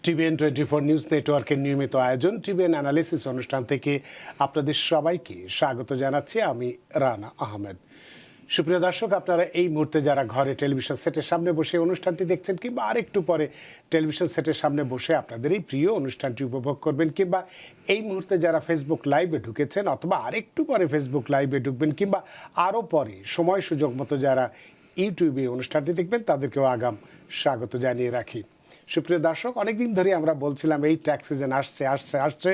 TVN24 news নেটওয়ার্কের নিয়মিত আয়োজন টিভিএন অ্যানালিসিস অনুষ্ঠান থেকে আপনাদের সবাইকে স্বাগত জানাচ্ছি। আমি রানা আহমেদ। সুপ্রিয় দর্শক, আপনারা এই মুহূর্তে যারা ঘরে টেলিভিশন সেটের সামনে বসে অনুষ্ঠানটি দেখছেন কিংবা আরেকটু পরে টেলিভিশন সেটের সামনে বসে আপনাদের এই প্রিয় অনুষ্ঠানটি উপভোগ করবেন, কিংবা এই মুহূর্তে যারা ফেসবুক লাইভে ঢুকেছেন অথবা আরেকটু পরে ফেসবুক লাইভে ঢুকবেন, কিংবা আরও পরে সময় সুযোগ মতো যারা ইউটিউবে অনুষ্ঠানটি দেখবেন, তাদেরকেও আগাম স্বাগত জানিয়ে রাখি। সুপ্রিয় দর্শক, অনেকদিন ধরে আমরা বলছিলাম এই ট্যাক্স সিজন আসছে আসছে আসছে,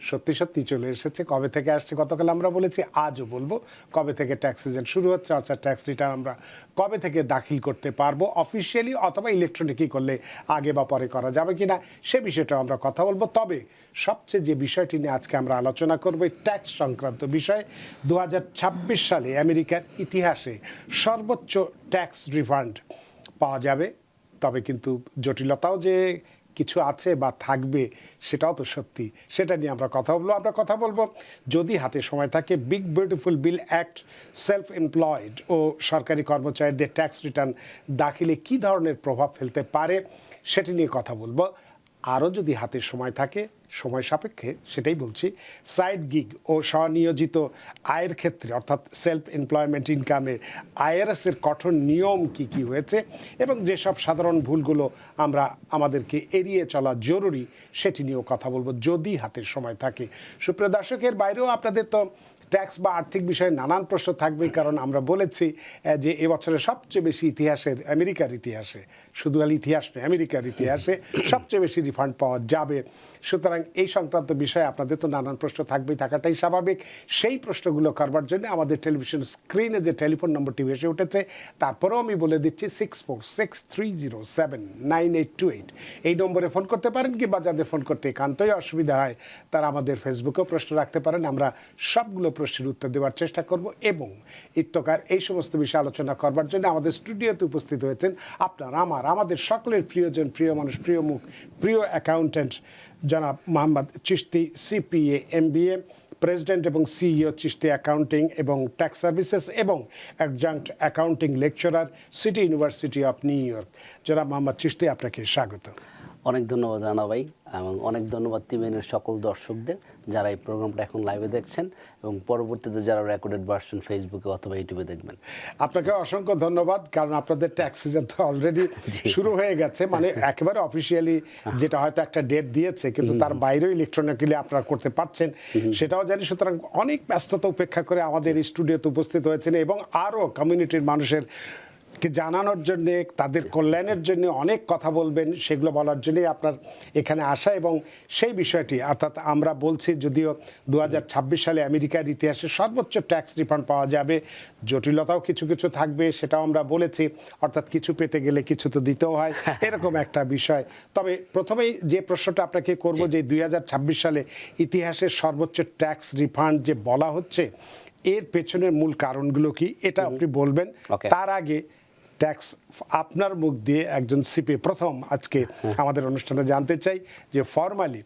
সত্যি সত্যি চলে এসেছে। কবে থেকে আসছে গতকাল আমরা বলেছি, আজও বলবো কবে থেকে ট্যাক্স সিজন শুরু হচ্ছে, অর্থাৎ ট্যাক্স রিটার্ন আমরা কবে থেকে দাখিল করতে পারবো, অফিসিয়ালি অথবা ইলেকট্রনিকই করলে আগে বা পরে করা যাবে কিনা সে বিষয়টাও আমরা কথা বলবো। তবে সবচেয়ে যে বিষয়টি নিয়ে আজকে আমরা আলোচনা করবো, এই ট্যাক্স সংক্রান্ত বিষয়। 2026 সালে আমেরিকার ইতিহাসে সর্বোচ্চ ট্যাক্স রিফান্ড পাওয়া যাবে। তবে কিন্তু জটিলতাও যে কিছু আছে বা থাকবে সেটাও তো সত্যি, সেটা নিয়ে আমরা কথা বলবো যদি হাতে সময় থাকে। Big beautiful bill act self employed ও সরকারি কর্মচারীদের ট্যাক্স রিটার্ন দাখিলে কী ধরনের প্রভাব ফেলতে পারে সেটি নিয়ে কথা বলবো। আরও যদি হাতে সময় থাকে, সময় সাপেক্ষে সেটাই বলছি, সাইড গিগ ও স্বনিয়োজিত আয়ের ক্ষেত্রে অর্থাৎ সেলফ এমপ্লয়মেন্ট ইনকামে আইআরএসের কঠোর নিয়ম কি কি হয়েছে এবং যেসব সাধারণ ভুলগুলো আমাদেরকে এড়িয়ে চলা জরুরি সেটি নিয়েও কথা বলবো যদি হাতের সময় থাকে। সুপ্রিয় দর্শকের বাইরেও আপনাদের তো ট্যাক্স বা আর্থিক বিষয়ে নানান প্রশ্ন থাকবেই, কারণ আমরা বলেছি যে এবছরের সবচেয়ে বেশি ইতিহাসের আমেরিকার ইতিহাসে, শুধু ইতিহাস নয় আমেরিকার ইতিহাসে সবচেয়ে বেশি রিফান্ড পাওয়া যাবে। সুতরাং এই সংক্রান্ত বিষয়ে আপনাদের তো নানান প্রশ্ন থাকবেই, থাকাটাই স্বাভাবিক। সেই প্রশ্নগুলো করবার জন্য আমাদের টেলিভিশন স্ক্রিনে যে টেলিফোন নম্বরটি ভেসে উঠেছে, তারপরেও আমি বলে দিচ্ছি 6463079828 এই নম্বরে ফোন করতে পারেন, কিংবা যাদের ফোন করতে একান্তই অসুবিধা হয় তারা আমাদের ফেসবুকেও প্রশ্ন রাখতে পারেন। আমরা সবগুলো প্রশ্নের উত্তর দেওয়ার চেষ্টা করব। এবং ইত্যকার এই সমস্ত বিষয়ে আলোচনা করবার জন্য আমাদের স্টুডিওতে উপস্থিত হয়েছেন আমাদের সকলের প্রিয়জন, প্রিয় মানুষ, প্রিয় মুখ, প্রিয় অ্যাকাউন্ট্যান্ট জনাব Mohammad Chishti, CPA, MBA, president এবং সিইও চিশতি অ্যাকাউন্টিং এবং ট্যাক্স সার্ভিসেস এবং adjunct accounting lecturer, City University of New York. জনাব মোহাম্মদ চিশতি, আপনাকে স্বাগত। অনেক ধন্যবাদ রানা ভাই, এবং অনেক ধন্যবাদ টিভিএনের সকল দর্শকদের যারা এই প্রোগ্রামটা এখন লাইভে দেখছেন এবং পরবর্তীতে যারা রেকর্ডেড ভার্সন ফেসবুকে অথবা ইউটিউবে দেখবেন। আপনাকে অসংখ্য ধন্যবাদ, কারণ আপনাদের ট্যাক্স সিজন তো অলরেডি শুরু হয়ে গেছে, মানে একেবারে অফিসিয়ালি যেটা হয়তো একটা ডেট দিয়েছে, কিন্তু তার বাইরেও ইলেকট্রনিক্যালি আপনারা করতে পারছেন সেটাও জানি। সুতরাং অনেক ব্যস্ততা উপেক্ষা করে আমাদের এই স্টুডিওতে উপস্থিত হয়েছেন এবং আরও কমিউনিটির মানুষের কে জানানোর জন্যে, তাদের কল্যাণের জন্য অনেক কথা বলবেন, সেগুলো বলার জন্যই আপনার এখানে আসা। এবং সেই বিষয়টি অর্থাৎ আমরা বলছি, যদিও 2026 সালে আমেরিকার ইতিহাসে সর্বোচ্চ ট্যাক্স রিফান্ড পাওয়া যাবে, জটিলতাও কিছু কিছু থাকবে সেটাও আমরা বলেছি, অর্থাৎ কিছু পেতে গেলে কিছু তো দিতেও হয়, এরকম একটা বিষয়। তবে প্রথমেই যে প্রশ্নটা আপনাকে করব, যে 2026 সালে ইতিহাসের সর্বোচ্চ ট্যাক্স রিফান্ড যে বলা হচ্ছে, এর পেছনের মূল কারণগুলো কি এটা আপনি বলবেন। তার আগে ট্যাক্স আপনার মুখ দিয়ে একজন সিপি প্রথম আজকে আমাদের অনুষ্ঠানে জানতে চাই যে ফর্মালি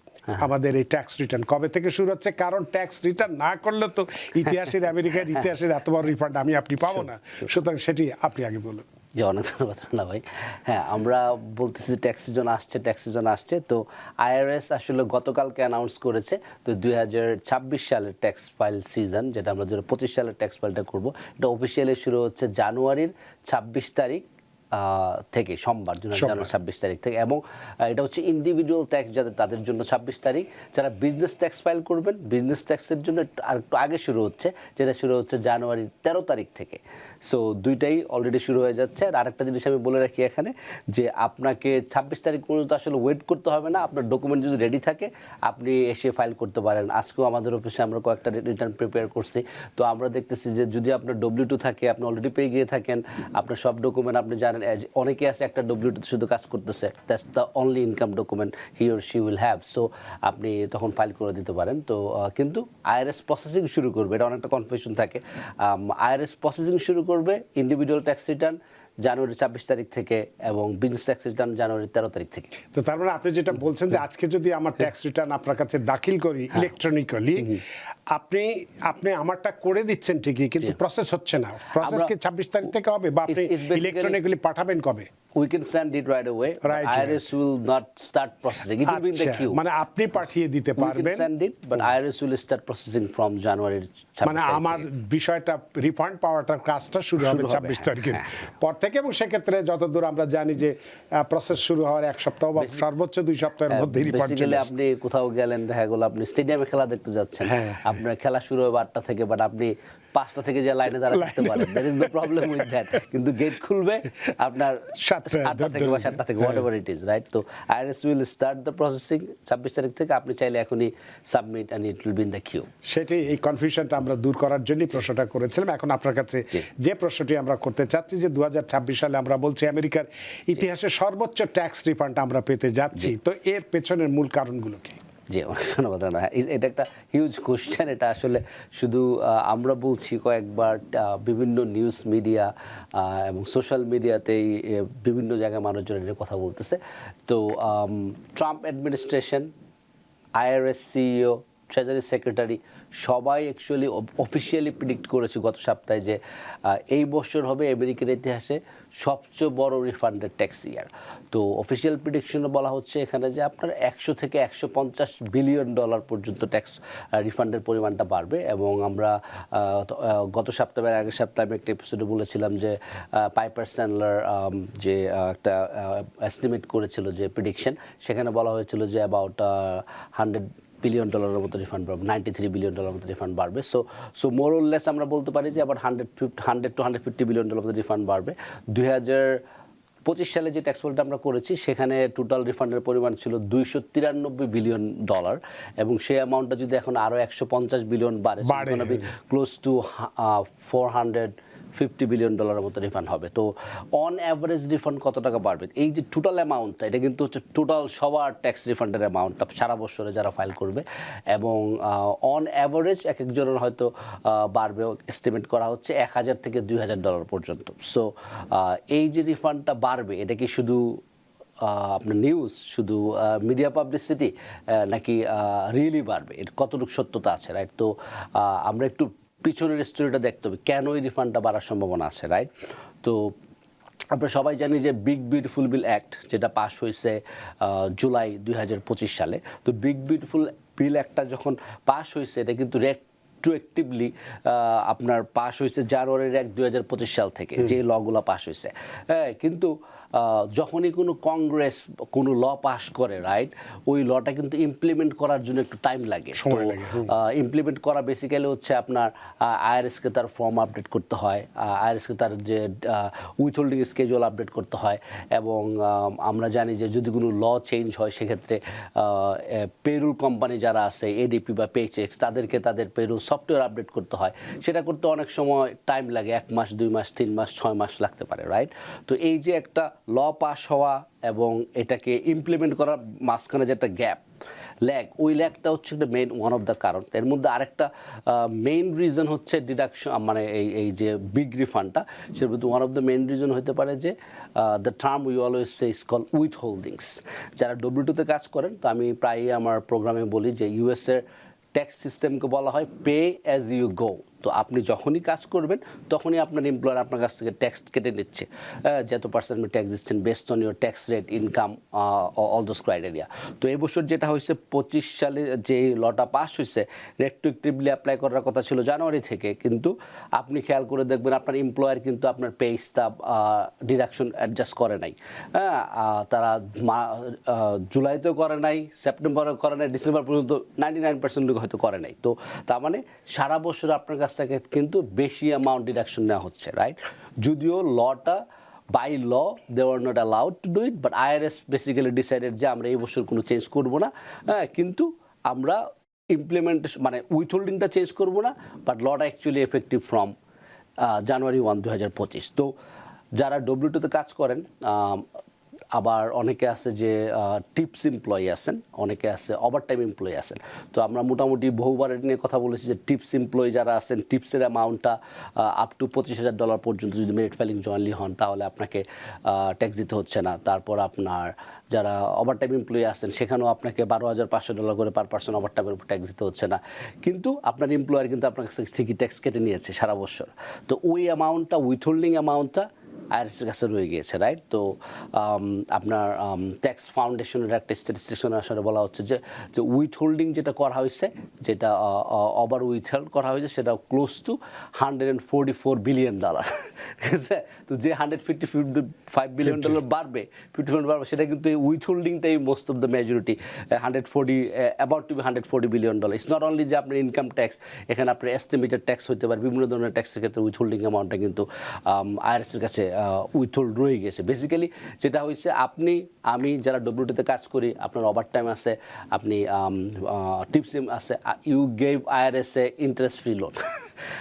আমাদের এই ট্যাক্স রিটার্ন কবে থেকে শুরু হচ্ছে, কারণ ট্যাক্স রিটার্ন না করলে তো ইতিহাসের আমেরিকার ইতিহাসের এত বড় রিফান্ড আপনি পাবো না। সুতরাং সেটি আপনি আগে বলুন। যে অনেক ধন্যবাদ না ভাই। হ্যাঁ, আমরা বলতেছি ট্যাক্স সিজন আসছে। তো আইআরএস আসলে গতকালকে অ্যানাউন্স করেছে, তো 2026 সালের ট্যাক্স ফাইল সিজন, যেটা আমরা 2025 সালের ট্যাক্স ফাইলটা করবো, এটা অফিসিয়ালি শুরু হচ্ছে জানুয়ারির 26 তারিখ থেকে, সোমবার জানুয়ারি 26 তারিখ থেকে। এবং এটা হচ্ছে ইন্ডিভিজুয়াল ট্যাক্স যাদের, তাদের জন্য 26 তারিখ। যারা বিজনেস ট্যাক্স ফাইল করবেন, বিজনেস ট্যাক্সের জন্য আর একটু আগে শুরু হচ্ছে, যেটা শুরু হচ্ছে জানুয়ারির 13 তারিখ থেকে। সো দুইটাই অলরেডি শুরু হয়ে যাচ্ছে। আর আরেকটা জিনিস আমি বলে রাখি এখানে, যে আপনাকে 26 তারিখ পর্যন্ত আসলে ওয়েট করতে হবে না। আপনার ডকুমেন্ট যদি রেডি থাকে আপনি এসে ফাইল করতে পারেন। আজকেও আমাদের অফিসে আমরা কয়েকটা রিটার্ন প্রিপেয়ার করছি। তো আমরা দেখতেছি যে যদি আপনার W2 থাকে, আপনি অলরেডি পেয়ে গিয়ে থাকেন, আপনার সব ডকুমেন্ট আপনি জানেন, অনেকে আছে একটা W2 শুধু কাজ করতেছে, that's the only income document he or she will have. So আপনি তখন ফাইল করে দিতে পারেন। তো কিন্তু আইআরএস প্রসেসিং শুরু করবে, এটা অনেকটা কনফিউশন থাকে। আইআরএস প্রসেসিং শুরু করবে ইন্ডিভিজুয়াল ট্যাক্স রিটার্ন জানুয়ারি 26 তারিখ থেকে এবং বিজনেস ট্যাক্স রিটার্ন জানুয়ারি 13 তারিখ থেকে। তো তার মানে আপনি যেটা বলছেন যে আজকে যদি আমার ট্যাক্স রিটার্ন আপনার কাছে দাখিল করি ইলেকট্রনিক্যালি, আপনি আমারটা করে দিচ্ছেন ঠিকই, কিন্তু প্রসেস হচ্ছে না। প্রসেস কি 26 তারিখ থেকে হবে, বা আপনি ইলেকট্রনিক্যালি পাঠাবেন কবে? we can send it right away. But Right, IRS will not start processing. It will be in the আচ্ছা, queue. মানে আপনি পাঠিয়ে দিতে We can পারবেন, send it, but IRS will start processing from January 26 মানে আমার বিষয়টা রিফান্ড পাওয়াটার কাজটা শুরু হবে শুরু হবে, 26 তারিখের হ্যাঁ। পর থেকে, এবং সেক্ষেত্রে যতদূর আমরা জানি যে প্রসেস শুরু হওয়ার এক সপ্তাহ বা সর্বোচ্চ 2 সপ্তাহের মধ্যে রিফান্ড বেসিক্যালি আপনি কোথাও গেলেন, দেখা গেল আপনি স্টেডিয়ামে খেলা দেখতে যাচ্ছেন, হ্যাঁ। আপনার খেলা শুরু হবে 8টা থেকে, বাট আপনি 5টা থেকে যে লাইনে দাঁড়াতে থাকতে পারেন, that is no problem with that. কিন্তু গেট খুলবে আপনার 8টা থেকে বা 7টা থেকে, whatever it is, right? তো IRS will start the processing 26 তারিখ থেকে। আপনি চাইলে এখনই submit and it will be in the queue. সেটাই, এই কনফিউশনটা আমরা দূর করার জন্যই প্রশ্নটা করেছিলাম। এখন আপনার কাছে যে প্রশ্নটি আমরা করতে চাচ্ছি যে 2026 সালে আমরা বলছি আমেরিকার ইতিহাসে সর্বোচ্চ ট্যাক্স রিফান্ড আমরা পেতে যাচ্ছি, তো এর পেছনের মূল কারণগুলো কি? জি, অনেক ধন্যবাদ রানা। এটা একটা হিউজ কোশ্চেন। এটা আসলে শুধু আমরা বলছি কয়েকবার বিভিন্ন নিউজ মিডিয়া এবং সোশ্যাল মিডিয়াতেই বিভিন্ন জায়গায় মানুষজন এটা কথা বলতেছে। তো Trump administration, IRS CEO, treasury secretary সবাই অ্যাকচুয়ালি অফিসিয়ালি প্রিডিক্ট করেছে গত সপ্তাহে যে এই বছর হবে আমেরিকার ইতিহাসে সবচেয়ে বড় রিফান্ডেড ট্যাক্স ইয়ার। তো অফিসিয়াল প্রিডিকশনে বলা হচ্ছে এখানে যে আপনার 100 থেকে 150 বিলিয়ন ডলার পর্যন্ত ট্যাক্স রিফান্ডের পরিমাণটা বাড়বে। এবং আমরা গত সপ্তাহের আগের সপ্তাহে আমি একটা এপিসোডে বলেছিলাম যে পাইপার স্যান্ডলার যে একটা এস্টিমেট করেছিল যে প্রিডিকশন, সেখানে বলা হয়েছিল যে অ্যাবাউট 100 বিলিয়ন ডলারের মতো রিফান্ড বাড়বে, 93 বিলিয়ন ডলারের মতো রিফান্ড বাড়বে। সো মোর অর লেস আমরা বলতে পারি যে আবার 100 to 150 বিলিয়ন ডলার মতো রিফান্ড বাড়বে। 2025 সালে যে ট্যাক্স ফলটা আমরা করেছি সেখানে টোটাল রিফান্ডের পরিমাণ ছিল 293 বিলিয়ন ডলার, এবং সেই অ্যামাউন্টটা যদি এখন আরও 150 বিলিয়ন বাড়ে, ক্লোজ টু 450 বিলিয়ন ডলারের মতো রিফান্ড হবে। তো অন অ্যাভারেজ রিফান্ড কত টাকা বাড়বে? এই যে টোটাল অ্যামাউন্টটা, এটা কিন্তু হচ্ছে টোটাল সবার ট্যাক্স রিফান্ডের অ্যামাউন্টটা সারা বছরে যারা ফাইল করবে, এবং অন অ্যাভারেজ এক একজনের হয়তো বাড়বে, এস্টিমেট করা হচ্ছে 1000 থেকে 2000 ডলার পর্যন্ত। সো এই যে রিফান্ডটা বাড়বে, এটা কি শুধু আপনার নিউজ, শুধু মিডিয়া পাবলিসিটি, নাকি রিয়েলি বাড়বে? এর কতটুকু সত্যতা আছে, রাইট? তো আমরা একটু পিছনের স্টোরিটা দেখতে হবে, কেন এই রিফান্ডটা বাড়ার সম্ভাবনা আছে, রাইট? তো আমরা সবাই জানি যে বিগ বিউটিফুল বিল অ্যাক্ট যেটা পাস হয়েছে জুলাই 2025 সালে। তো বিগ বিউটিফুল বিল অ্যাক্টটা যখন পাস হয়েছে, এটা কিন্তু রেট্রোঅ্যাক্টিভলি আপনার পাস হয়েছে জানুয়ারির 1, 2025 সাল থেকে, যে লগুলো পাস হয়েছে। হ্যাঁ, কিন্তু যখনই কোনো কংগ্রেস কোনো ল পাস করে, রাইট, ওই লটা কিন্তু ইমপ্লিমেন্ট করার জন্য একটু টাইম লাগে। ইমপ্লিমেন্ট করা বেসিক্যালি হচ্ছে আপনার IRSকে তার ফর্ম আপডেট করতে হয়, IRSকে তার যে উইথহোল্ডিং স্কেজুয়াল আপডেট করতে হয়, এবং আমরা জানি যে যদি কোনো ল চেঞ্জ হয় সেক্ষেত্রে পেরুল কোম্পানি যারা আছে, ADP বা পেচেক্স, তাদেরকে তাদের পেরুল সফটওয়্যার আপডেট করতে হয়। সেটা করতে অনেক সময় টাইম লাগে, 1 মাস, 2 মাস, 3 মাস, 6 মাস লাগতে পারে, রাইট? তো এই যে একটা ল পাস হওয়া এবং এটাকে ইমপ্লিমেন্ট করার মাঝখানে যে একটা গ্যাপ, ওই ল্যাগটা হচ্ছে একটা মেইন ওয়ান অফ দ্য কারণ। এর মধ্যে আরেকটা মেইন রিজন হচ্ছে ডিডাকশন, মানে এই যে বিগ রিফান্ডটা, সের মধ্যে one of the main reason হতে পারে যে the term we always say is call with holdings. যারা W2তে কাজ করেন, তো আমি প্রায়ই আমার প্রোগ্রামে বলি যে ইউএসের ট্যাক্স সিস্টেমকে বলা হয় পে অ্যাজ ইউ গো। তো আপনি যখনই কাজ করবেন তখনই আপনার এমপ্লয়ার আপনার কাছ থেকে ট্যাক্স কেটে নিচ্ছে, যত পার্সেন্ট আপনি ট্যাক্স দিচ্ছেন based on your tax rate, income, all those criteria. তো এই বছর যেটা হয়েছে 25 সালে যে লটা পাস হয়েছে, রেট্রোঅ্যাক্টিভলি অ্যাপ্লাই করার কথা ছিল জানুয়ারি থেকে, কিন্তু আপনি খেয়াল করে দেখবেন আপনার এমপ্লয়ার কিন্তু আপনার পে স্টাব ডিডাকশন অ্যাডজাস্ট করে নাই। হ্যাঁ, তারা জুলাইতেও করে নাই, সেপ্টেম্বরেও করে নাই, ডিসেম্বর পর্যন্ত 99% লোক হয়তো করে নাই। তো তার মানে সারা বছর আপনার কাছ থেকে কিন্তু বেশি অ্যামাউন্ট ডিডাকশন নেওয়া হচ্ছে, রাইট? যদিও লটা by law they are not allowed to do it, but IRS basically decided যে আমরা এই বছর কোনো চেঞ্জ করব না। হ্যাঁ, কিন্তু আমরা ইমপ্লিমেন্টেশন মানে উইথহোল্ডিংটা চেঞ্জ করব না, বাট লটা অ্যাকচুয়ালি এফেক্টিভ ফ্রম জানুয়ারি 1, 2025। তো যারা W2তে কাজ করেন, আবার অনেকে আছে যে টিপস এমপ্লয়ি আছেন, অনেকে আছে ওভারটাইম এমপ্লয়ি আছেন। তো আমরা মোটামুটি বহুবার এটা নিয়ে কথা বলেছি যে টিপস এমপ্লয়ি যারা আছেন, টিপসের অ্যামাউন্টটা আপ টু $25,000 পর্যন্ত যদি মেরিট ফাইলিং জয়েনলি হন, তাহলে আপনাকে ট্যাক্স দিতে হচ্ছে না। তারপর আপনার যারা ওভারটাইম এমপ্লয়ি আছেন, সেখানেও আপনাকে $12,500 করে পার পার্সন ওভারটাইমের উপর ট্যাক্স দিতে হচ্ছে না। কিন্তু আপনার এমপ্লয়ার কিন্তু আপনার কাছ থেকে ট্যাক্স কেটে নিয়েছে সারা বছর। তো ওই অ্যামাউন্টটা, উইথহোল্ডিং অ্যামাউন্টটা আইআরএস এর কাছে রয়ে গিয়েছে, রাইট? তো আপনার ট্যাক্স ফাউন্ডেশনের একটা স্ট্যাটিস্টিক্সে আসলে বলা হচ্ছে যে উইথ হোল্ডিং যেটা করা হয়েছে, যেটা ওভার উইথহেল্ড করা হয়েছে, সেটা ক্লোজ টু $144 বিলিয়ন। ঠিক আছে? তো যে $155 বিলিয়ন বাড়বে, 50% বাড়বে, সেটা কিন্তু এই উইথ হোল্ডিংটাই most of the majority, 140 about to be $140 billion. It's not only যে আপনার ইনকাম ট্যাক্স, এখানে আপনার এস্টিমেটেড ট্যাক্স হতে পারে, বিভিন্ন ধরনের ট্যাক্সের ক্ষেত্রে উইথ হোল্ডিং অ্যামাউন্টটা কিন্তু আইআরএস এর কাছে উইথ হোল্ড রয়ে গেছে। বেসিক্যালি যেটা হয়েছে, আপনি আমি যারা ডব্লিউটিতে কাজ করি, আপনার ওভার টাইম আছে, আপনি টিপস আছে, you gave IRS a interest free loan.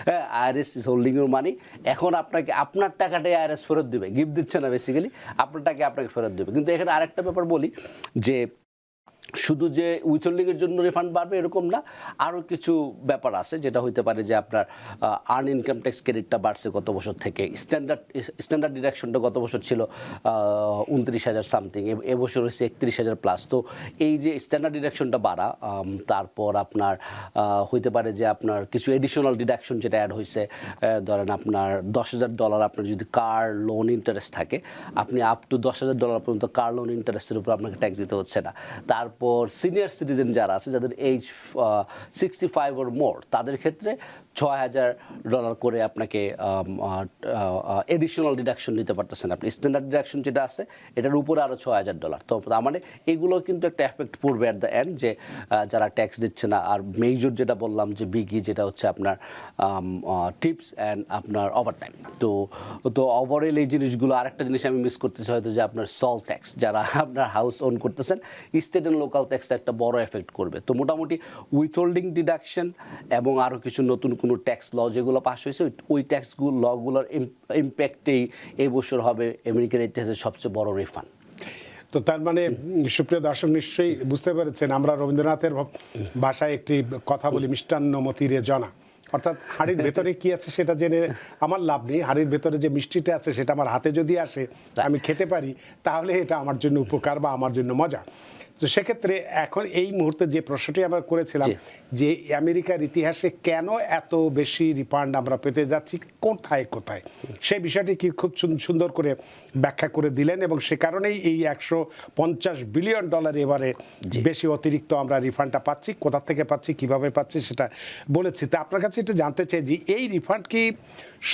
হ্যাঁ, IRS is holding your money. এখন আপনাকে আপনার টাকাটাই আইআরএস ফেরত দেবে, গিফট দিচ্ছে না, বেসিক্যালি আপনার টাকা আপনাকে ফেরত দেবে। কিন্তু এখানে আরেকটা ব্যাপার বলি, যে শুধু যে উইথহোল্ডিংয়ের জন্য রিফান্ড বাড়বে এরকম না, আরও কিছু ব্যাপার আছে, যেটা হইতে পারে যে আপনার আর্ন ইনকাম ট্যাক্স ক্রেডিটটা বাড়ছে গত বছর থেকে, স্ট্যান্ডার্ড ডিডাকশনটা গত বছর ছিল 29,000 সামথিং, এবছর হয়েছে 31,000 প্লাস। তো এই যে স্ট্যান্ডার্ড ডিডাকশনটা বাড়া, তারপর আপনার হইতে পারে যে আপনার কিছু এডিশনাল ডিডাকশন যেটা অ্যাড হয়েছে, ধরেন আপনার $10,000 আপনার যদি কার লোন ইন্টারেস্ট থাকে, আপনি আপ টু $10,000 পর্যন্ত কার লোন ইন্টারেস্টের উপর আপনাকে ট্যাক্স দিতে হচ্ছে না। তারপর সিনিয়র সিটিজেন যারা আছে, যাদের এজ 65 or মোর, তাদের ক্ষেত্রে $6,000 করে আপনাকে এডিশনাল ডিডাকশন নিতে পারতেছেন আপনি। স্ট্যান্ডার্ড ডিডাকশন যেটা আছে, এটার উপরে আরও $6,000। তো তার মানে এগুলো কিন্তু একটা এফেক্ট পড়বে অ্যাট দ্য এন্ড, যে যারা ট্যাক্স দিচ্ছে না। আর মেজর যেটা বললাম যে বিগি, যেটা হচ্ছে আপনার টিপস অ্যান্ড আপনার ওভারটাইম। তো ওভারঅল এই জিনিসগুলো, আরেকটা জিনিস আমি মিস করতেছি হয়তো, যে আপনার সল ট্যাক্স, যারা আপনার হাউস ওন করতেছেন, স্টেট অ্যান্ড লোকাল ট্যাক্সটা একটা বড় এফেক্ট করবে। তো মোটামুটি উইথহোল্ডিং ডিডাকশন এবং আরও কিছু নতুন কোনো ট্যাক্স ল যেগুলো পাস হয়েছে, ওই ট্যাক্সগুলো লগুলোর ইম্প্যাক্টেই এই বছর হবে আমেরিকার ইতিহাসের সবচেয়ে বড় রিফান্ড। তো তার মানে সুপ্রিয় দর্শক নিশ্চয়ই বুঝতে পেরেছেন, আমরা রবীন্দ্রনাথের ভাষায় একটি কথা বলি, মিষ্টান্ন মতিরে জনা। অর্থাৎ হাড়ির ভেতরে কি আছে সেটা জেনে আমার লাভ নেই, হাড়ির ভেতরে যে মিষ্টিটা আছে সেটা আমার হাতে যদি আসে, আমি খেতে পারি, তাহলে এটা আমার জন্য উপকার বা আমার জন্য মজা। তো সেক্ষেত্রে এখন এই মুহূর্তে যে প্রশ্নটি আমরা করেছিলাম, যে আমেরিকার ইতিহাসে কেন এত বেশি রিফান্ড আমরা পেতে যাচ্ছি, কোথায় কোথায়, সেই বিষয়টি কি খুব সুন্দর করে ব্যাখ্যা করে দিলেন। এবং সে কারণেই এই $150 বিলিয়ন এবারে বেশি অতিরিক্ত আমরা রিফান্ডটা পাচ্ছি, কোথা থেকে পাচ্ছি, কিভাবে পাচ্ছি, সেটা বলেছি। তা আপনার কাছে এটা জানতে চাই যে এই রিফান্ড কি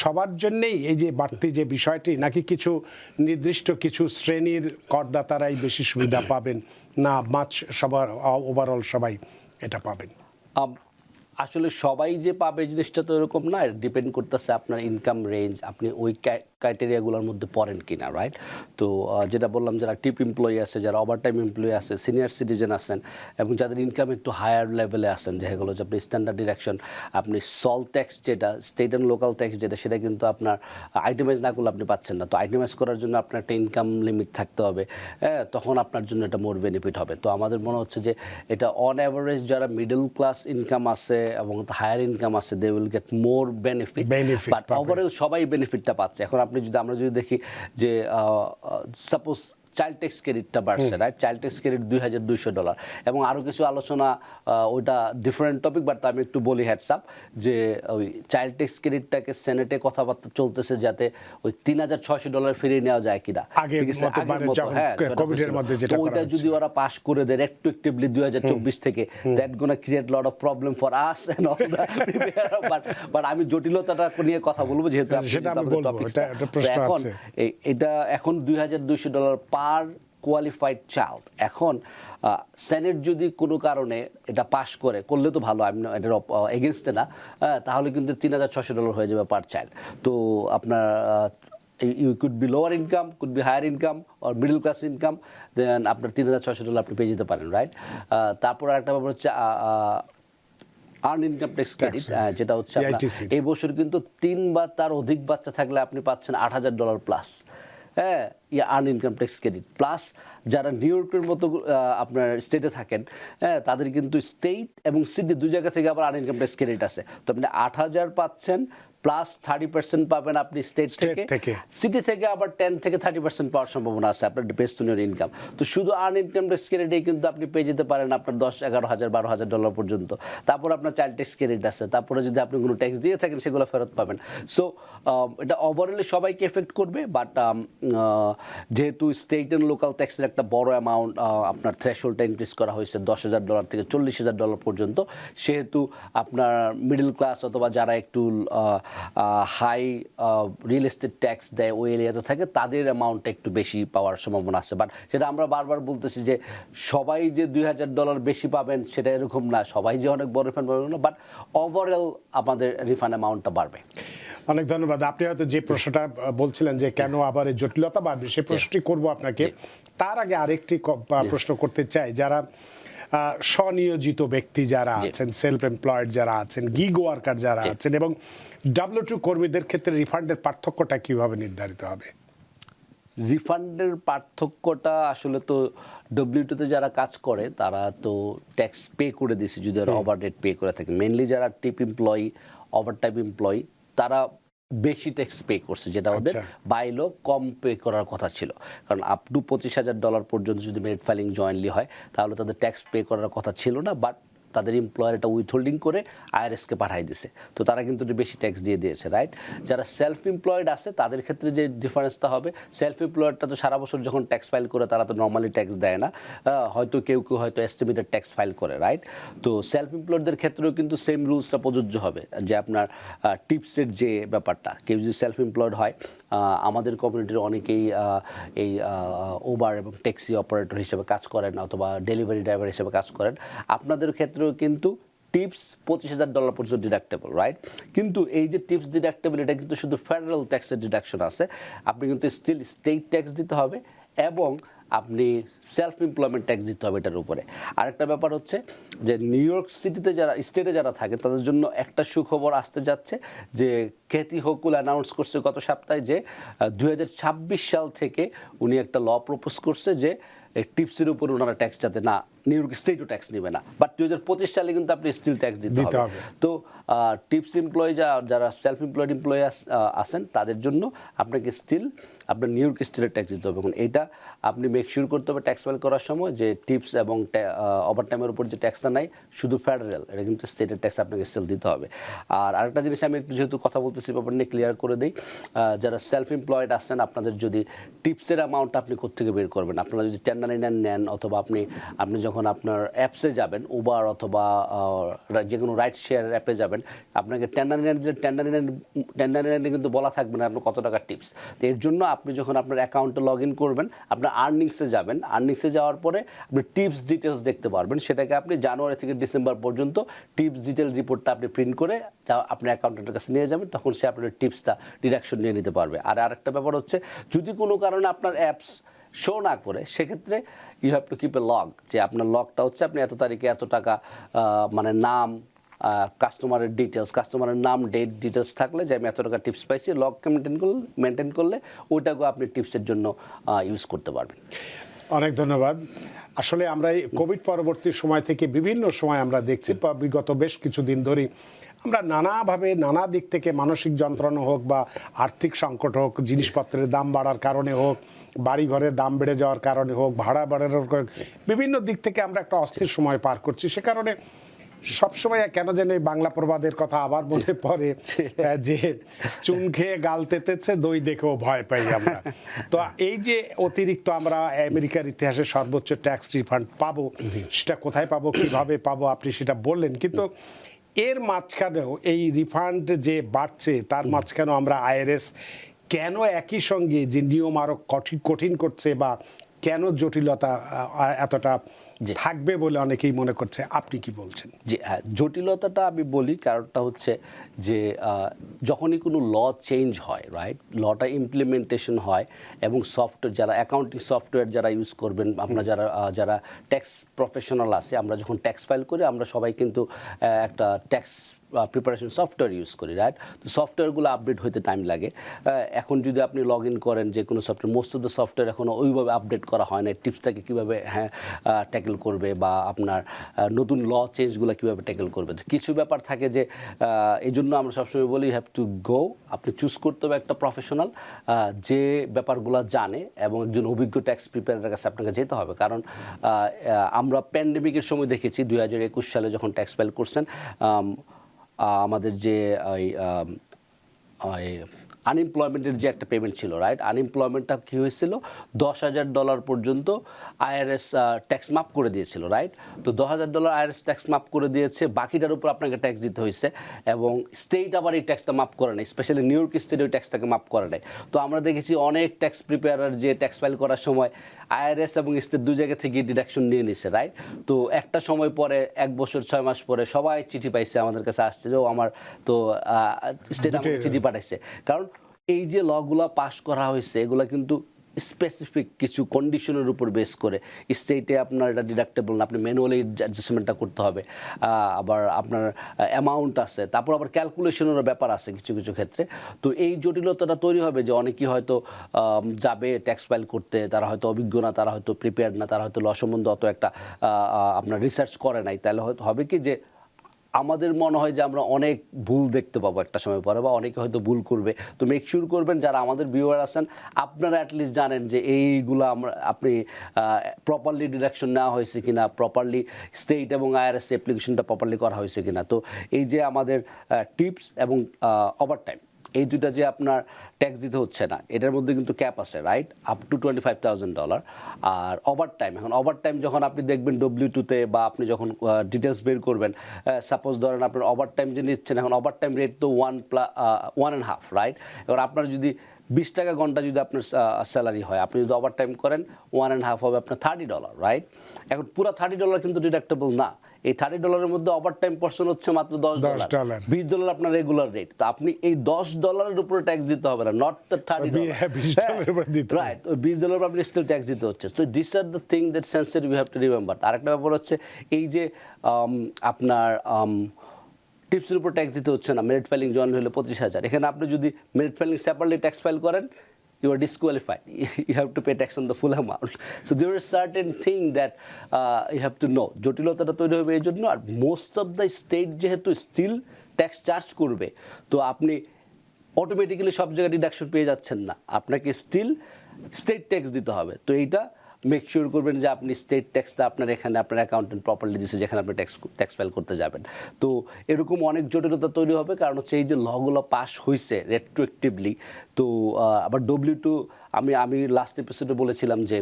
সবার জন্যেই, এই যে বাড়তি যে বিষয়টি, নাকি কিছু নির্দিষ্ট কিছু শ্রেণীর করদাতারাই বেশি সুবিধা পাবেন, না সবার ওভারঅল সবাই এটা পাবেন? আসলে সবাই যে পাবে জিনিসটা তো এরকম না, ডিপেন্ড করতেছে আপনার ইনকাম রেঞ্জ, আপনি ওই ক্রাইটেরিয়াগুলোর মধ্যে পড়েন কিনা, রাইট? তো যেটা বললাম, যারা টিপ এমপ্লয়ি আছে, যারা ওভারটাইম এমপ্লয়ি আছে, সিনিয়র সিটিজেন আছেন, এবং যাদের ইনকাম একটু হায়ার লেভেলে আছেন, যেগুলো যে আপনি স্ট্যান্ডার্ড ডিডাকশন, আপনি সল ট্যাক্স যেটা, স্টেট অ্যান্ড লোকাল ট্যাক্স যেটা, সেটা কিন্তু আপনার আইটেমাইজ না করলে আপনি পাচ্ছেন না। তো আইটেমাইজ করার জন্য আপনার একটা ইনকাম লিমিট থাকতে হবে, হ্যাঁ, তখন আপনার জন্য এটা মোর বেনিফিট হবে। তো আমাদের মনে হচ্ছে যে এটা অন অ্যাভারেজ যারা মিডল ক্লাস ইনকাম আছে এবং হায়ার ইনকাম আছে, they will get more benefit, but overall সবাই বেনিফিটটা পাচ্ছে। এখন আমরা যদি দেখি যে সাপোজ চাইল্ড ট্যাক্স ক্রেডিটটা বাড়ছে, রাইট? চাইল্ড ট্যাক্স ক্রেডিট $2,200, এবং আরও কিছু আলোচনা, ওইটা ডিফারেন্ট টপিক, বাট আমি একটু বলি হেডসআপ, যে ওই চাইল্ড ট্যাক্স ক্রেডিটটাকে সেনেটে কথাবার্তা চলতেছে যাতে ওই $3,600 ফিরিয়ে নেওয়া যায় কিনা, ওইটা যদি ওরা পাস করে দেয় রেট্রোঅ্যাক্টিভলি 2024 থেকে, that gonna create lot of problem for us and all that. But আমি জটিলতাটা নিয়ে কথা বলবো, যেহেতু এখন এটা এখন $2,200 পার কোয়ালিফাইড চাইল্ড। এখন সেনেট যদি কোনো কারণে এটা পাস করলে তো ভালো, আমি এটার এগেনস্টে না, তাহলে কিন্তু $3,600 হয়ে যাবে পার চাইল্ড। তো আপনার you could be lower income, could be higher income or middle class income, then আপনার $3,600 আপনি পেয়ে যেতে পারেন, রাইট? তারপর একটা ব্যাপার হচ্ছে আর্ন ইনকাম ট্যাক্স ক্রেডিট, যেটা হচ্ছে এই বছর কিন্তু 3 বা তার অধিক বাচ্চা থাকলে আপনি পাচ্ছেন $8,000 প্লাস, হ্যাঁ, earn income tax credit. Plus যারা নিউ ইয়র্কের মতো আপনার স্টেটে থাকেন, হ্যাঁ, তাদের কিন্তু স্টেট এবং সিটি দুই জায়গা থেকে আবার আর্ন ইনকাম ট্যাক্স ক্রেডিট আছে। তো আপনি 8,000 পাচ্ছেন, প্লাস 30% পাবেন আপনি স্টেট থেকে, সিটি থেকে আবার 10 থেকে 30% পাওয়ার সম্ভাবনা আছে আপনার বেস্ট অন ইউর ইনকাম। তো শুধু আর্ন ইনকাম ট্যাক্স ক্রেডিটে কিন্তু আপনি পেয়ে যেতে পারেন আপনার 10, 11 হাজার, 12 হাজার ডলার পর্যন্ত। তারপর আপনার চাইল্ড ট্যাক্স ক্রেডিট আছে, তারপরে যদি আপনি কোনো ট্যাক্স দিয়ে থাকেন সেগুলো ফেরত পাবেন। সো এটা ওভারঅলে সবাইকে এফেক্ট করবে, বাট যেহেতু স্টেট অ্যান্ড লোকাল ট্যাক্সের একটা বড় অ্যামাউন্ট আপনার থ্রেশহোল্ডটা ইনক্রিজ করা হয়েছে $10,000 থেকে $40,000 পর্যন্ত, সেহেতু আপনার মিডল ক্লাস অথবা যারা একটু হাই রিয়েল এস্টেট ট্যাক্স দেয় ওই এরিয়াতে থাকে তাদের অ্যামাউন্টটা একটু বেশি পাওয়ার সম্ভাবনা আছে। বাট সেটা আমরা বারবার বলতেছি যে সবাই যে $2,000 বেশি পাবেন সেটা এরকম না, সবাই যে অনেক বড় রিফান্ড পাবেন না, বাট ওভারঅল আমাদের রিফান্ড অ্যামাউন্টটা বাড়বে। অনেক ধন্যবাদ। আপনি হয়তো যে প্রশ্নটা বলছিলেন যে কেন আবার এই জটিলতা বাড়বে, সেই প্রশ্নটি করব আপনাকে। তার আগে আরেকটি প্রশ্ন করতে চাই, যারা স্বনিয়োজিত ব্যক্তি যারা আছেন, সেলফ এমপ্লয়েড যারা আছেন, গিগ ওয়ার্কার যারা আছেন এবং W2 কর্মীদের ক্ষেত্রে রিফান্ডের পার্থক্যটা কিভাবে নির্ধারিত হবে? রিফান্ডের পার্থক্যটা আসলে তো W2-তে যারা কাজ করে তারা তো ট্যাক্স পে করে দিয়েছে যদি ওরা ওভারডেট পে করে থাকে। মেনলি যারা টিপ এমপ্লয়ি, ওভারটাইম এমপ্লয়ি, তারা বেশি ট্যাক্স পে করছে, যেটা ওদের বাইলো কম পে করার কথা ছিল। কারণ আপ টু $25,000 পর্যন্ত যদি মেরিট ফাইলিং জয়েন্টলি হয় তাহলে তাদের ট্যাক্স পে করার কথা ছিল না, বাট তাদের এমপ্লয়ার এটা উইথহোল্ডিং করে আইআরএসকে পাঠিয়ে দিছে, তো তারা কিন্তু বেশি ট্যাক্স দিয়ে দিয়েছে, রাইট? যারা সেলফ এমপ্লয়েড আছে তাদের ক্ষেত্রে যে ডিফারেন্সটা হবে, সেলফ এমপ্লয়েডটা তো সারা বছর যখন ট্যাক্স ফাইল করে তারা তো নর্মালি ট্যাক্স দেয় না, হয়তো কেউ কেউ হয়তো এস্টিমেটেড ট্যাক্স ফাইল করে, রাইট? তো সেলফ এমপ্লয়েডদের ক্ষেত্রেও কিন্তু সেম রুলসটা প্রযোজ্য হবে, যে আপনার টিপসের যে ব্যাপারটা, কেউ যদি সেলফ এমপ্লয়েড হয়, আমাদের কমিউনিটির অনেকেই এই উবার এবং ট্যাক্সি অপারেটর হিসেবে কাজ করেন অথবা ডেলিভারি ড্রাইভার হিসেবে কাজ করেন, আপনাদের ক্ষেত্রেও কিন্তু টিপস $25,000 পর্যন্ত ডিডাক্টেবল, রাইট? কিন্তু এই যে টিপস ডিডাক্টেবল, এটা কিন্তু শুধু ফেডারেল ট্যাক্সের ডিডাকশন আছে, আপনি কিন্তু স্টিল স্টেট ট্যাক্স দিতে হবে এবং আপনি সেলফ এমপ্লয়মেন্ট ট্যাক্স দিতে হবে এটার উপরে। আরেকটা ব্যাপার হচ্ছে যে নিউ ইয়র্ক সিটিতে যারা স্টেটে যারা থাকে তাদের জন্য একটা সুখবর আসতে যাচ্ছে, যে ক্যাথি হোকুল অ্যানাউন্স করছে গত সপ্তাহে যে 2026 সাল থেকে উনি একটা ল প্রপোজ করছে যে টিপসের উপর ওনারা ট্যাক্স যাতে না, নিউ ইয়র্ক স্টেটও ট্যাক্স নেবে না, বাট 2025 সালে কিন্তু আপনি স্টিল ট্যাক্স দিতে হবে। তো টিপস এমপ্লয়ি যারা সেলফ এমপ্লয়েড এমপ্লয়ি আছেন তাদের জন্য আপনাকে স্টিল আপনার নিউ ইয়র্ক স্টেটের ট্যাক্স দিতে হবে। এখন এটা আপনি মেকশিওর করতে হবে ট্যাক্স ফাইল করার সময় যে টিপস এবং ওভারটাইমের উপর যে ট্যাক্সটা নাই শুধু ফেডারেল, এটা কিন্তু স্টেটের ট্যাক্স আপনাকে স্টিল দিতে হবে। আর আরেকটা জিনিস আমি একটু যেহেতু কথা বলতেছি ব্যাপার নিয়ে ক্লিয়ার করে দিই, যারা সেলফ এমপ্লয়েড আছেন আপনাদের যদি টিপসের অ্যামাউন্টটা আপনি কোত্থেকে বের করবেন, আপনারা যদি 1099 নেন অথবা আপনি যখন আপনার অ্যাপসে যাবেন, উবার অথবা যে কোনো রাইড শেয়ার অ্যাপে যাবেন, আপনাকে 1099 কিন্তু বলা থাকবে না আপনার কত টাকা টিপস। তো এর জন্য আপনি যখন আপনার অ্যাকাউন্টে লগ ইন করবেন, আপনার আর্নিংসে যাবেন, আর্নিংসে যাওয়ার পরে আপনি টিপস ডিটেলস দেখতে পারবেন, সেটাকে আপনি জানুয়ারি থেকে ডিসেম্বর পর্যন্ত টিপস ডিটেল রিপোর্টটা আপনি প্রিন্ট করে আপনার অ্যাকাউন্টেন্টের কাছে নিয়ে যাবেন, তখন সে আপনার টিপসটা ডিডাকশন নিয়ে নিতে পারবে। আর আরেকটা ব্যাপার হচ্ছে যদি কোনো কারণে আপনার অ্যাপস শো না করে, সেক্ষেত্রে you have to keep a log, যে আপনার লগটা হচ্ছে আপনি এত তারিখে এত টাকা, মানে নাম, কাস্টমারের ডিটেলস, কাস্টমারের নাম, ডেট ডিটেলস থাকলে যে আমি এত টাকা টিপস পাইছি, লগকে মেনটেন করলে ওইটাকেও আপনি টিপসের জন্য ইউজ করতে পারবেন। অনেক ধন্যবাদ। আসলে আমরা এই কোভিড পরবর্তী সময় থেকে বিভিন্ন সময় আমরা দেখছি, বিগত বেশ কিছুদিন ধরেই আমরা নানাভাবে নানা দিক থেকে, মানসিক যন্ত্রণা হোক বা আর্থিক সংকট হোক, জিনিসপত্রের দাম বাড়ার কারণে হোক, বাড়ি ঘরের দাম বেড়ে যাওয়ার কারণে হোক, ভাড়া বাড়ানোর বিভিন্ন দিক থেকে আমরা একটা অস্থির সময় পার করছি। সে কারণে সবসময় কেন যেন এই বাংলা প্রবাদের কথা আবার মনে পড়ে যে চুন খেয়ে গাল তেতেছে, দই দেখেও ভয় পাই আমরা। তো এই যে অতিরিক্ত আমরা আমেরিকার ইতিহাসে সর্বোচ্চ ট্যাক্স রিফান্ড পাবো, সেটা কোথায় পাবো, কিভাবে পাবো, আপনি সেটা বললেন, কিন্তু এর মাঝখানেও এই রিফান্ড যে বাড়ছে তার মাঝখানেও আমরা আইআরএস কেন একই সঙ্গে যে নিয়ম আরো কঠিন করছে বা কেন জটিলতা এতটা থাকবে বলে অনেকেই মনে করছে, আপনি কি বলছেন? জি হ্যাঁ, জটিলতাটা আমি বলি কারণটা হচ্ছে যে যখনই কোনো ল চেঞ্জ হয়, রাইট, লটা ইমপ্লিমেন্টেশন হয় এবং সফটওয়্যার যারা অ্যাকাউন্টিং সফটওয়্যার যারা ইউজ করবেন, আপনারা যারা ট্যাক্স প্রফেশনাল আছে, আমরা যখন ট্যাক্স ফাইল করি আমরা সবাই কিন্তু একটা ট্যাক্স প্রিপারেশন সফটওয়্যার ইউজ করি, রাইট? তো সফটওয়্যারগুলো আপডেট হতে টাইম লাগে। এখন যদি আপনি লগ ইন করেন যে কোনো software, most of the software এখনও ওইভাবে আপডেট করা হয় না, টিপসটাকে কীভাবে ট্যাকেল করবে বা আপনার নতুন ল চেঞ্জগুলো কীভাবে ট্যাকেল করবে। তো কিছু ব্যাপার থাকে যে এই জন্য আমরা সবসময় বলি হ্যাভ টু গো, আপনি চুজ করতে হবে একটা প্রফেশনাল যে ব্যাপারগুলো জানে এবং একজন অভিজ্ঞ ট্যাক্স প্রিপেয়ারের কাছে আপনাকে যেতে হবে। কারণ আমরা প্যান্ডেমিকের সময় দেখেছি 2021 সালে যখন ট্যাক্স ফাইল করছেন আমাদের যে আনএমপ্লয়মেন্টের যে একটা পেমেন্ট ছিল, রাইট, আনএমপ্লয়মেন্টটা কী হয়েছিল, $10,000 পর্যন্ত আইআরএস ট্যাক্স মাফ করে দিয়েছিল, রাইট। তো $10,000 আইআরএস ট্যাক্স মাফ করে দিয়েছে, বাকিটার উপর আপনাকে ট্যাক্স দিতে হয়েছে এবং স্টেট আবার এই ট্যাক্সটা মাফ করে নাই, স্পেশালি নিউ ইয়র্ক স্টেট ওই ট্যাক্সটাকে মাফ করে নাই। তো আমরা দেখেছি অনেক ট্যাক্স প্রিপেয়ারার যে ট্যাক্স ফাইল করার সময় আইআরএস এবং স্টেট দুই জায়গা থেকে ডিডাকশন নিয়ে নিছে, রাইট। তো একটা সময় পরে 1 বছর 6 মাস পরে সবাই চিঠি পাইছে, আমাদের কাছে আসছে যে আমার তো স্টেট আমাকে চিঠি পাঠাইছে। কারণ এই যে লগুলা পাস করা হয়েছে এগুলা কিন্তু স্পেসিফিক কিছু কন্ডিশনের উপর বেস করে, স্টেটে আপনার এটা ডিডাক্টেবল না, আপনি ম্যানুয়ালি অ্যাডজাস্টমেন্টটা করতে হবে, আবার আপনার অ্যামাউন্ট আছে, তারপর আবার ক্যালকুলেশনেরও ব্যাপার আছে কিছু কিছু ক্ষেত্রে। তো এই জটিলতাটা তৈরি হবে যে অনেকেই হয়তো যাবে ট্যাক্স ফাইল করতে, তারা হয়তো অভিজ্ঞ না, তারা হয়তো প্রিপেয়ার্ড না, তারা হয়তো ল সম্বন্ধে অত একটা আপনার রিসার্চ করে নাই। তাহলে হয়তো হবে কি যে আমাদের মনে হয় যে আমরা অনেক ভুল দেখতে পাবো একটা সময় পরে, বা অনেকে হয়তো ভুল করবে। তো মেক শিওর করবেন যারা আমাদের ভিউয়ার আছেন আপনারা অ্যাটলিস্ট জানেন যে এইগুলো আপনি প্রপারলি ডিডাকশন নেওয়া হয়েছে কিনা, প্রপারলি স্টেট এবং আইআরএস অ্যাপ্লিকেশনটা প্রপারলি করা হয়েছে কিনা। তো এই যে আমাদের টিপস এবং ওভারটাইম, এই দুইটা যে আপনার ট্যাক্স দিতে হচ্ছে না, এটার মধ্যে কিন্তু ক্যাপ আছে, রাইট, আপ টু $25,000। আর ওভারটাইম, এখন ওভারটাইম যখন আপনি দেখবেন W2-তে বা আপনি যখন ডিটেলস বের করবেন, সাপোজ ধরেন আপনার ওভারটাইম যে নিচ্ছেন, এখন ওভারটাইম রেট তো 1.5, রাইট। এবার আপনার যদি 20 টাকা ঘন্টা যদি আপনার স্যালারি হয়, আপনি যদি ওভারটাইম করেন 1.5 হবে আপনার $30, রাইট। এখন পুরো $30 কিন্তু ডিডাক্টেবল না, এই $30 মধ্যে ওভারটাইম পোরশন হচ্ছে মাত্র $10, $20 আপনার রেগুলার রেট। তো আপনি এই $10 উপরে ট্যাক্স দিতে হবে না, নট দ্য $30, রাইট। ওই $20 আপনি স্টিল ট্যাক্স দিতে হচ্ছে। তো this are the thing that sensitive you have to remember. আরেকটা ব্যাপার হচ্ছে এই যে আপনার টিপসের উপর ট্যাক্স দিতে হচ্ছে না, মেরিট ফাইলিং জয়েন হলে 25,000, এখানে আপনি যদি merit filing separately tax file করেন you are disqualified. You have to pay tax on the full amount. So there is certain thing that you have to know. জটিলতাটা তৈরি হবে এই জন্য। আর মোস্ট অফ দ্য স্টেট যেহেতু still tax charge করবে, তো আপনি automatically সব জায়গায় ডিডাকশন পেয়ে যাচ্ছেন না, আপনাকে স্টিল স্টেট ট্যাক্স দিতে হবে। তো এইটা মেক শিওর করবেন যে আপনি স্টেট ট্যাক্সটা আপনার এখানে আপনার অ্যাকাউন্টেন্ট প্রপারলি দিচ্ছে যেখানে আপনি ট্যাক্স ফাইল করতে যাবেন। তো এরকম অনেক জটিলতা তৈরি হবে, কারণ হচ্ছে এই যে লগুলো পাস হয়েছে রেট্রোঅ্যাক্টিভলি। তো আবার W2 আমি লাস্ট এপিসোডে বলেছিলাম যে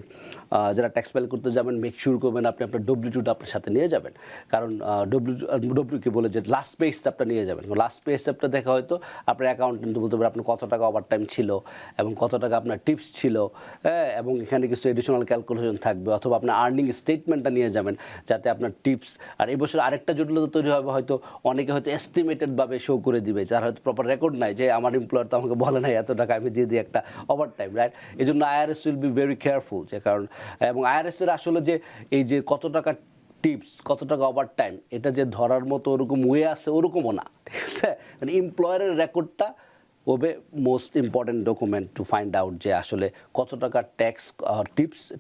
যারা ট্যাক্স ফাইল করতে যাবেন মেক শিওর করবেন আপনি আপনার W2টা আপনার সাথে নিয়ে যাবেন। কারণ W2কে বলে যে লাস্ট পে স্ট্যাপটা নিয়ে যাবেন। লাস্ট পে স্ট্যাপটা দেখা হয়তো আপনার অ্যাকাউন্টেন্ট বলতে পারে আপনার কত টাকা ওভারটাইম ছিল এবং কত টাকা আপনার টিপস ছিল, হ্যাঁ, এবং এখানে কিছু এডিশনাল ক্যালকুলেশন থাকবে। অথবা আপনার আর্নিং স্টেটমেন্টটা নিয়ে যাবেন যাতে আপনার টিপস। আর এই বছর আরেকটা জটিলতা তৈরি হবে, হয়তো অনেকে হয়তো এস্টিমেটেডভাবে শো করে দিবে, যার হয়তো প্রপার রেকর্ড নাই, যে আমার এমপ্লয়ার তো আমাকে বলে নাই এত টাকা আমি দিয়ে দিই একটা ওভারটাইম, রাইট। এই জন্য IRS will be very careful, যে কারণ এবং আইআরএসের আসলে যে এই যে কত টাকা টিপস কত টাকা ওভারটাইম এটা যে ধরার মতো ওরকম ওয়ে আছে ওরকমও না, ঠিক আছে। মানে এমপ্লয়ারের রেকর্ডটা ওবে most important document to find out যে আসলে কত টাকা ট্যাক্স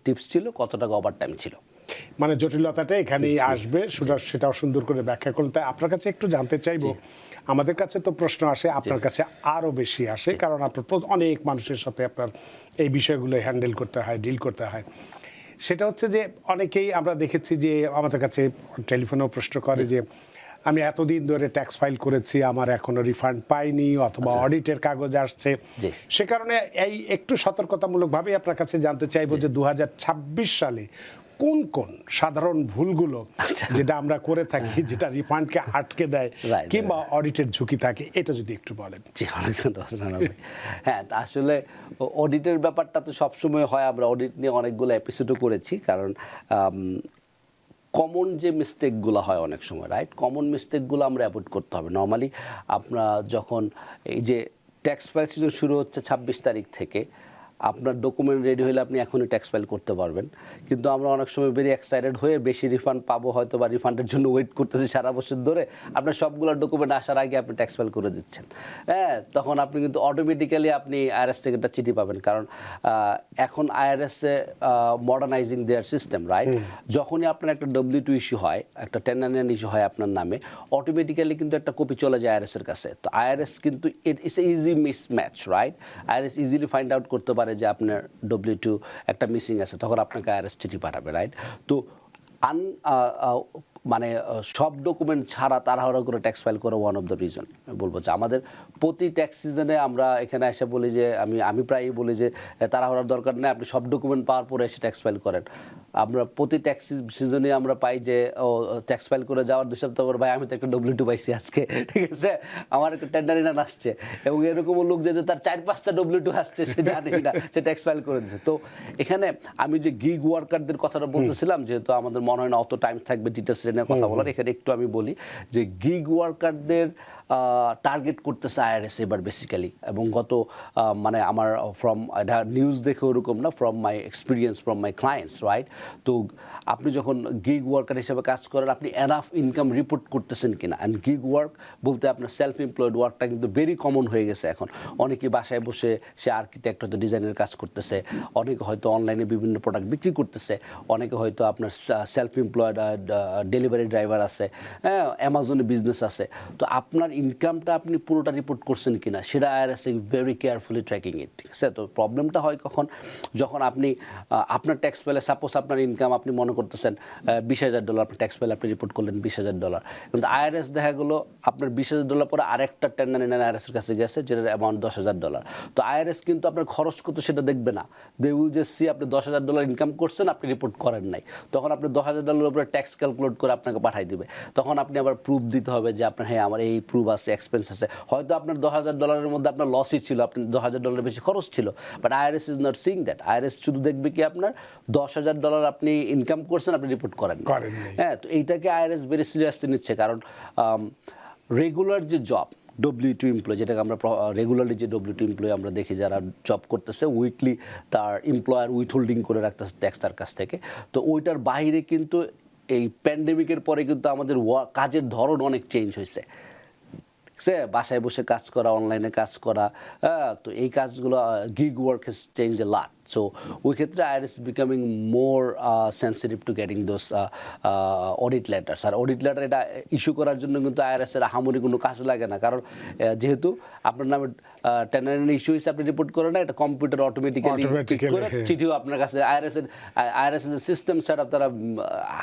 টিপস ছিল, কত টাকা ওভারটাইম ছিল। মানে জটিলতাটা এখানেই আসবে, সেটাও সুন্দর করে ব্যাখ্যা করুন। তাই আপনার কাছে একটু জানতে চাইবো, আমাদের কাছে তো প্রশ্ন আসে, আপনার কাছে আরও বেশি আসে, কারণ আপনার অনেক মানুষের সাথে আপনার এই বিষয়গুলো হ্যান্ডেল করতে হয়, ডিল করতে হয়। সেটা হচ্ছে যে অনেকেই আমরা দেখেছি যে আমাদের কাছে টেলিফোনেও প্রশ্ন করে যে আমি এতদিন ধরে ট্যাক্স ফাইল করেছি, আমার এখনো রিফান্ড পাইনি, অথবা অডিটের কাগজ আসছে। সে কারণে এই একটু সতর্কতামূলকভাবে আপনার কাছে জানতে চাইবো যে 2026 সালে কোন কোন সাধারণ ভুলগুলো যেটা আমরা করে থাকি, যেটা রিফান্ডকে আটকে দেয় কিংবা অডিটের ঝুঁকি থাকে, এটা যদি একটু বলেন। হ্যাঁ, আসলে অডিটের ব্যাপারটা তো সবসময় হয়, আমরা অডিট নিয়ে অনেকগুলো এপিসোডও করেছি। কারণ কমন যে মিস্টেকগুলো হয় অনেক সময়, রাইট, কমন মিস্টেকগুলো আমরা অ্যাভয়েড করতে হবে। নর্মালি আপনারা যখন এই যে ট্যাক্স ফাইল সিজন শুরু হচ্ছে 26 তারিখ থেকে, আপনার ডকুমেন্ট রেডি হলে আপনি এখনই ট্যাক্স ফাইল করতে পারবেন। কিন্তু আমরা অনেক সময় ভেরি এক্সাইটেড হয়ে বেশি রিফান্ড পাবো হয়তো বা রিফান্ডের জন্য ওয়েট করতেছি সারা বছর ধরে, আপনার সবগুলো ডকুমেন্ট আসার আগে আপনি ট্যাক্স ফাইল করে দিচ্ছেন। হ্যাঁ, তখন আপনি কিন্তু অটোমেটিক্যালি আপনি আইআরএস থেকে একটা চিঠি পাবেন, কারণ এখন আইআরএস এ মডার্নাইজিং দেয়ার সিস্টেম, রাইট? যখনই আপনার একটা W2 ইস্যু হয়, একটা 1099 ইস্যু হয় আপনার নামে, অটোমেটিক্যালি কিন্তু একটা কপি চলে যায় আইআরএস এর কাছে। তো আইআরএস কিন্তু it is a easy mismatch, right? IRS easily find out করতে পারে যে আপনার W2 একটা মিসিং আছে, তখন আপনাকে আইআরএস চিঠি পাঠাবে, রাইট? তো মানে সব ডকুমেন্ট ছাড়া তাড়াহুড়ো করে ট্যাক্স ফাইল করা ওয়ান অফ দ্য রিজন বলবো যে আমাদের প্রতি ট্যাক্স সিজনে আমরা এখানে এসে বলি যে আমি প্রায়ই বলি যে তাড়াহুড়ার দরকার নেই, আপনি সব ডকুমেন্ট পাওয়ার পরে এসে ট্যাক্স ফাইল করেন। আমরা প্রতি ট্যাক্স সিজনে আমরা পাই যে ট্যাক্স ফাইল করে যাওয়ার 2 সপ্তাহ পর, ভাই আমি তো একটা W2 পাইছি আজকে, ঠিক আছে, আমার একটা টেন্ডারিনান আসছে, এবং এরকমও লোক যে তার 4-5টা W2 আসছে, সে জানেই না, সে ট্যাক্স ফাইল করে দিচ্ছে। তো এখানে আমি যে গিগ ওয়ার্কারদের কথাটা বলতেছিলাম, যেহেতু আমাদের মনে হয় না অত টাইম থাকবে ডিটেলস নিয়ে কথা বলার, এখানে একটু আমি বলি যে গিগ ওয়ার্কারদের টার্গেট করতেছে আইআরএস এবার বেসিক্যালি, এবং গত মানে আমার ফ্রম এটা নিউজ দেখে ওরকম না, from my experience, from my clients, right? তো আপনি যখন গিগ ওয়ার্কার হিসেবে কাজ করেন, আপনি এনাফ ইনকাম রিপোর্ট করতেছেন কিনা। অ্যান্ড গিগ ওয়ার্ক বলতে আপনার সেলফ এমপ্লয়েড ওয়ার্কটা কিন্তু ভেরি কমন হয়ে গেছে এখন। অনেকে বাসায় বসে সে আর্কিটেক্ট হয়তো ডিজাইনের কাজ করতেছে, অনেকে হয়তো অনলাইনে বিভিন্ন প্রোডাক্ট বিক্রি করতেছে, অনেকে হয়তো আপনার সেলফ এমপ্লয়েড ডেলিভারি ড্রাইভার আছে, হ্যাঁ, অ্যামাজনে বিজনেস আছে। তো আপনার ইনকামটা আপনি পুরোটা রিপোর্ট করছেন কিনা সেটা আইআরএস ভেরি কেয়ারফুলি ট্র্যাকিং ইট, ঠিক আছে? তো প্রবলেমটা হয় কখন, যখন আপনি আপনার ট্যাক্স পেলে, সাপোজ আপনার ইনকাম আপনি মনে করতেছেন $20,000, আপনার ট্যাক্স পেলে আপনি রিপোর্ট করলেন $20,000, কিন্তু আইআরএস দেখা গেলো আপনার $20,000 পরে আরেকটা 1099 আইআরএসের কাছে গেছে যেটার অ্যামাউন্ট $10,000। তো আইআরএস কিন্তু আপনার খরচ কত সেটা দেখবে না, দে উইল জাস্ট সি আপনি $10,000 ইনকাম করছেন, আপনি রিপোর্ট করেন নাই, তখন আপনি $10,000 উপরে ট্যাক্স ক্যালকুলেট করে আপনাকে পাঠাই দিবে। তখন আপনি আবার প্রুফ দিতে হবে যে আপনার হ্যাঁ আমার এই প্রুফ আছে, এক্সপেন্স আছে। হয়তো আপনার $10,000 মধ্যে আপনার লসই ছিল, আপনি $10,000 বেশি খরচ ছিল, but IRS is not seeing that. IRS শুধু দেখবে কি আপনার $10,000 আপনি ইনকাম করছেন, আপনি রিপোর্ট করেন। হ্যাঁ, তো এইটাকে আইআরএস ভেরি সিরিয়াসলি নিচ্ছে, কারণ রেগুলার যে জব W2 এমপ্লয়, যেটাকে আমরা রেগুলারলি যে W2 এমপ্লয় আমরা দেখি যারা জব করতেছে, উইকলি তার এমপ্লয়ার উইথহোল্ডিং করে রাখতেছে ট্যাক্স তার কাছ থেকে। তো ওইটার বাইরে কিন্তু এই প্যান্ডেমিকের পরে কিন্তু আমাদের কাজের ধরন অনেক চেঞ্জ হয়েছে, সে বাসায় বসে কাজ করা, অনলাইনে কাজ করা, তো এই কাজগুলো gig work has change a lot. So ওই ক্ষেত্রে IRS becoming more sensitive to getting those audit letters. আর অডিট লেটার এটা ইস্যু করার জন্য কিন্তু আইআরএস এর আহামরি কোনো কাজ লাগে না, কারণ যেহেতু আপনার নামে 1099 ইস্যু হয়েছে, আপনি রিপোর্ট করেন না, এটা কম্পিউটার অটোমেটিক্যালি করে চিঠিও আপনার কাছে আইআরএস এর সিস্টেম সেট আপ, তারা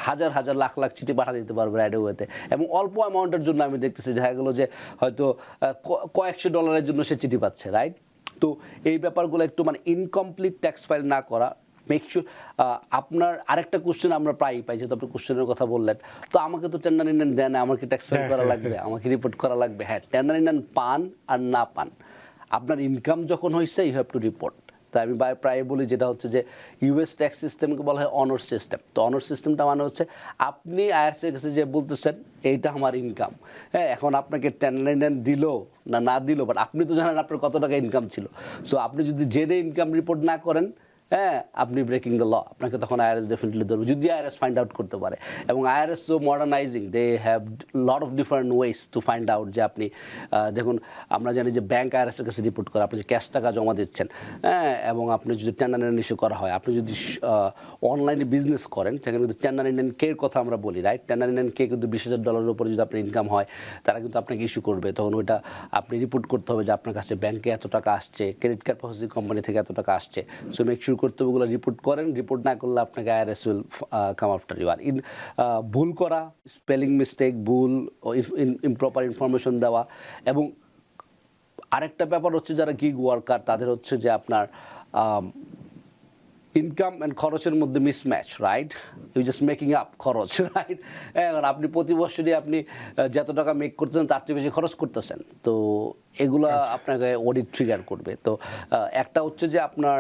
হাজার হাজার লাখ লাখ চিঠি পাঠা দিতে পারবে রাইট ওয়েতে। এবং অল্প অ্যামাউন্টের জন্য আমি দেখতেছি দেখা গেলো যে হয়তো কয়েকশো ডলারের জন্য সে চিঠি পাচ্ছে, রাইট? তো এই ব্যাপারগুলো একটু মানে ইনকমপ্লিট ট্যাক্স ফাইল না করা, মেক শিওর। আপনার আরেকটা কোশ্চেন আমরা প্রায়ই পাই, যেহেতু আপনি কোশ্চেনের কথা বললেন, তো আমাকে তো 1099 দেন, আমাকে ট্যাক্স ফাইল করা লাগবে, আমাকে রিপোর্ট করা লাগবে। হ্যাঁ, 1099 পান আর না পান, আপনার ইনকাম যখন হয়েছে ইউ হ্যাভ টু রিপোর্ট। তাই আমি প্রায় বলি যেটা হচ্ছে যে ইউএস ট্যাক্স সিস্টেমকে বলা হয় অনার সিস্টেম। তো অনার সিস্টেমটা মানে হচ্ছে আপনি আইআরএসের কাছে যে বলতেছেন এইটা আমার ইনকাম, হ্যাঁ, এখন আপনাকে 1099 দিল না দিল, বাট আপনি তো জানেন আপনার কত টাকা ইনকাম ছিল। সো আপনি যদি জেনে ইনকাম রিপোর্ট না করেন, হ্যাঁ, আপনি ব্রেকিং দ্য ল, আপনাকে তখন আইআরএস ডেফিনেটলি ধরবে, যদি আইআরএস ফাইন্ড আউট করতে পারে। এবং IRS so modernising, they have lot of different ways to find out যে আপনি দেখুন, আমরা জানি যে ব্যাংক আইআরএসের কাছে রিপোর্ট করে আপনি যে ক্যাশ টাকা জমা দিচ্ছেন, হ্যাঁ, এবং আপনি যদি 1099 ইস্যু করা হয়, আপনি যদি অনলাইনে বিজনেস করেন, সেখানে কিন্তু 1099K এর কথা আমরা বলি, রাইট? 1099K কিন্তু $20,000 উপরে যদি আপনার ইনকাম হয়, তারা কিন্তু আপনাকে ইস্যু করবে, তখন ওইটা আপনি রিপোর্ট করতে হবে যে আপনার কাছে ব্যাংকে এত টাকা আসছে, ক্রেডিট কার্ড প্রসেসিং কোম্পানি থেকে এত টাকা আসছে। সো মেক শিওর করতে হবে ওগুলো রিপোর্ট করেন, রিপোর্ট না করলে আপনাকে IRS will come after you. আর ভুল করা, স্পেলিং মিস্টেক, ভুল ইমপ্রপার ইনফরমেশন দেওয়া, এবং আরেকটা ব্যাপার হচ্ছে যারা গিগ ওয়ার্কার তাদের হচ্ছে যে আপনার ইনকাম অ্যান্ড খরচের মধ্যে mismatch, right? You just making up খরচ, রাইট? এবার আপনি প্রতি বছরই আপনি যত টাকা মেক করতেছেন তার চেয়ে বেশি খরচ করতেছেন, তো এগুলা আপনাকে অডিট ট্রিগার করবে। তো একটা হচ্ছে যে আপনার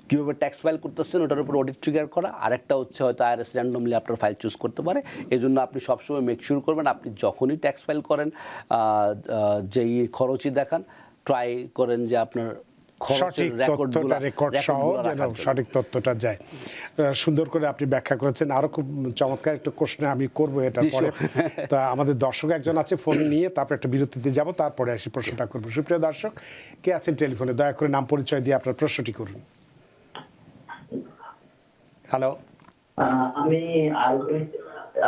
কীভাবে ট্যাক্স ফাইল করতেছেন ওটার উপর অডিট ট্রিগার করা, আরেকটা হচ্ছে হয়তো আইআরএস র্যান্ডমলি আপনার ফাইল চুজ করতে পারে। এই জন্য আপনি সবসময় মেক শিওর করবেন আপনি যখনই ট্যাক্স ফাইল করেন, যেই খরচই দেখান, ট্রাই করেন যে আপনার সঠিক তথ্যটা রেকর্ড সহ যেন সঠিক তথ্যটা যায়। সুন্দর করে আপনি ব্যাখ্যা করেছেন। আরো খুব চমৎকার একটা প্রশ্ন আমি করব এটা পরে। তা আমাদের দর্শক একজন আছে ফোন নিয়ে, তারপর একটা বিরতিতে যাব, তারপরে আসি প্রশ্নটা করব। সুপ্রিয় দর্শক, কে আছেন টেলিফোনে? দয়া করে নাম পরিচয় দিয়ে আপনার প্রশ্নটি করুন। হ্যালো, আমি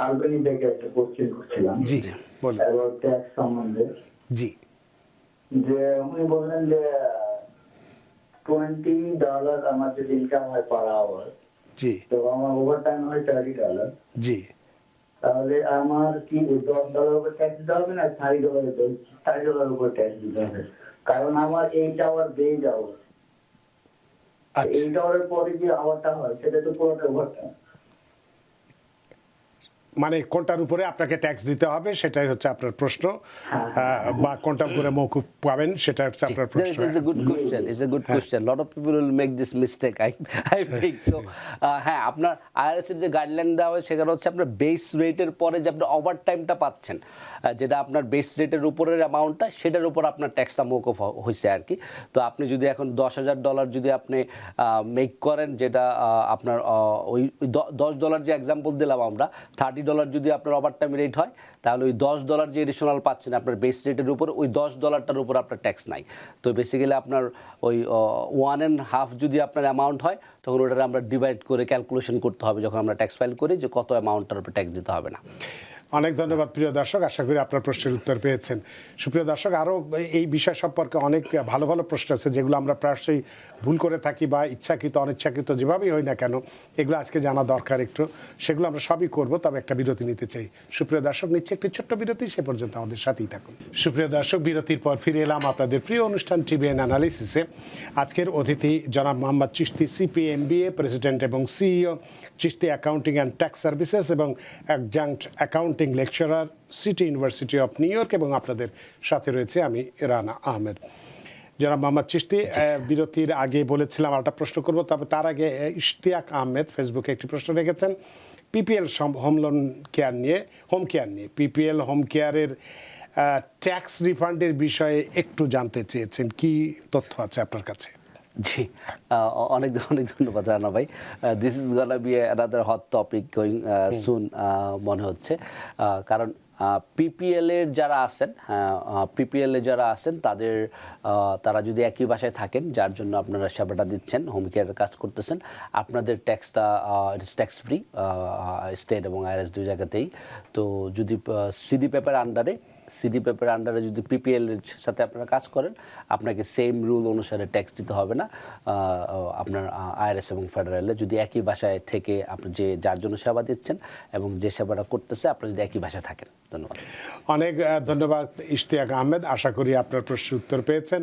আলবেনি থেকে একটা কোশ্চেন করছিলাম। জি বলুন। ট্যাক্স সম্বন্ধে। জি, যে উনি বললেন যে $20 আমার যদি ইনকাম হয় পার আওয়ার, জি, তো আমার ওভার টাইম হয় $30, জি। তাহলে আমার কি $10 উপর ট্যাক্স দিতে হবে না $30 উপর ট্যাক্স দিতে হবে? কারণ আমার 8 আওয়ার বেজ আওয়ার, আচ্ছা, 8 আওয়ারের পরে যে আওয়ারটা হয় সেটা তো পুরোটা ওভার টাইম। মানে কোনটার উপরে আপনাকে ট্যাক্স দিতে হবে সেটাই হচ্ছে আপনার প্রশ্ন, বা কোনটার উপরে মওকুফ পাবেন সেটা হচ্ছে আপনার প্রশ্ন। It's a good question. It's a good question. Lot of people will make this mistake. I think so. হ্যাঁ, আপনার IRS এর যে গাইডলাইন দেওয়া হয় সেখানে হচ্ছে আপনার বেস রেটের পরে যে আপনি ওভার টাইমটা পাচ্ছেন, যেটা আপনার বেস রেটের উপরের অ্যামাউন্টটা, সেটার উপর আপনার ট্যাক্সটা মওকুফ হয়েছে আর কি। তো আপনি যদি এখন $10,000 যদি আপনি মেক করেন, যেটা আপনার ওই $10 যে এক্সাম্পল দিলাম আমরা, $30 যদি আপনার ওভার টাইম রেট হয়, তাহলে ওই $10 যে এডিশনাল পাচ্ছেন আপনার বেস রেটের উপর, ওই $10টার উপর আপনার ট্যাক্স নাই। তো বেসিক্যালি আপনার ওই 1.5 যদি আপনার অ্যামাউন্ট হয়, তখন ওটা আমরা ডিভাইড করে ক্যালকুলেশন করতে হবে যখন আমরা ট্যাক্স ফাইল করি, যে কত অ্যামাউন্টটার উপর ট্যাক্স দিতে হবে না। অনেক ধন্যবাদ প্রিয় দর্শক, আশা করি আপনার প্রশ্নের উত্তর পেয়েছেন। সুপ্রিয় দর্শক, আরও এই বিষয় সম্পর্কে অনেক ভালো ভালো প্রশ্ন আছে যেগুলো আমরা প্রায়শই ভুল করে থাকি, বা ইচ্ছাকৃত অনিচ্ছাকৃত যেভাবেই হয় না কেন, এগুলো আজকে জানা দরকার একটু। সেগুলো আমরা সবই করব, তবে একটা বিরতি নিতে চাই। সুপ্রিয় দর্শক, নিচ্ছে একটি ছোট্ট বিরতি, সে পর্যন্ত আমাদের সাথেই থাকুন। সুপ্রিয় দর্শক, বিরতির পর ফিরে এলাম আপনাদের প্রিয় অনুষ্ঠান টিভিএন অ্যানালিসিসে। আজকের অতিথি জনাব Mohammad Chishti, CPA MBA, president এবং CEO, Chishti accounting and tax services এবং adjunct accounting lecturer, City University of New York, এবং আপনাদের সাথে রয়েছে আমি রানা আহমেদ। জনাব মোহাম্মদ চিশতি, বিরতির আগে বলেছিলাম একটা প্রশ্ন করব, তবে তার আগে ইশতিয়াক আহমেদ ফেসবুকে একটি প্রশ্ন রেখেছেন PPL হোম কেয়ার নিয়ে। PPL হোম কেয়ারের ট্যাক্স রিফান্ডের বিষয়ে একটু জানতে চেয়েছেন, কি তথ্য আছে আপনার কাছে? জি, অনেক অনেক ধন্যবাদ রানা ভাই। This is gonna be another hot topic going soon মনে হচ্ছে, কারণ PPL এর যারা আছেন তারা যদি একই বাসায় থাকেন, যার জন্য আপনারা সেবাটা দিচ্ছেন, হোম কেয়ারের কাজ করতেছেন, আপনাদের ট্যাক্সটা ইটস ট্যাক্স ফ্রি স্টেট এবং IRS দুই জায়গাতেই। তো যদি সিডি পেপার আন্ডারে যদি PPL এর সাথে আপনারা কাজ করেন, আপনাকে সেম রুল অনুসারে ট্যাক্স দিতে হবে না আপনার IRS এবং ফেডারেলে, যদি একই বাসায় থেকে আপনি যার জন্য সেবা দিচ্ছেন এবং যে সেবাটা করতেছে, আপনি যদি একই বাসায় থাকেন। ধন্যবাদ। অনেক ধন্যবাদ ইশতিয়াক আহমেদ, আশা করি আপনার প্রশ্নের উত্তর পেয়েছেন।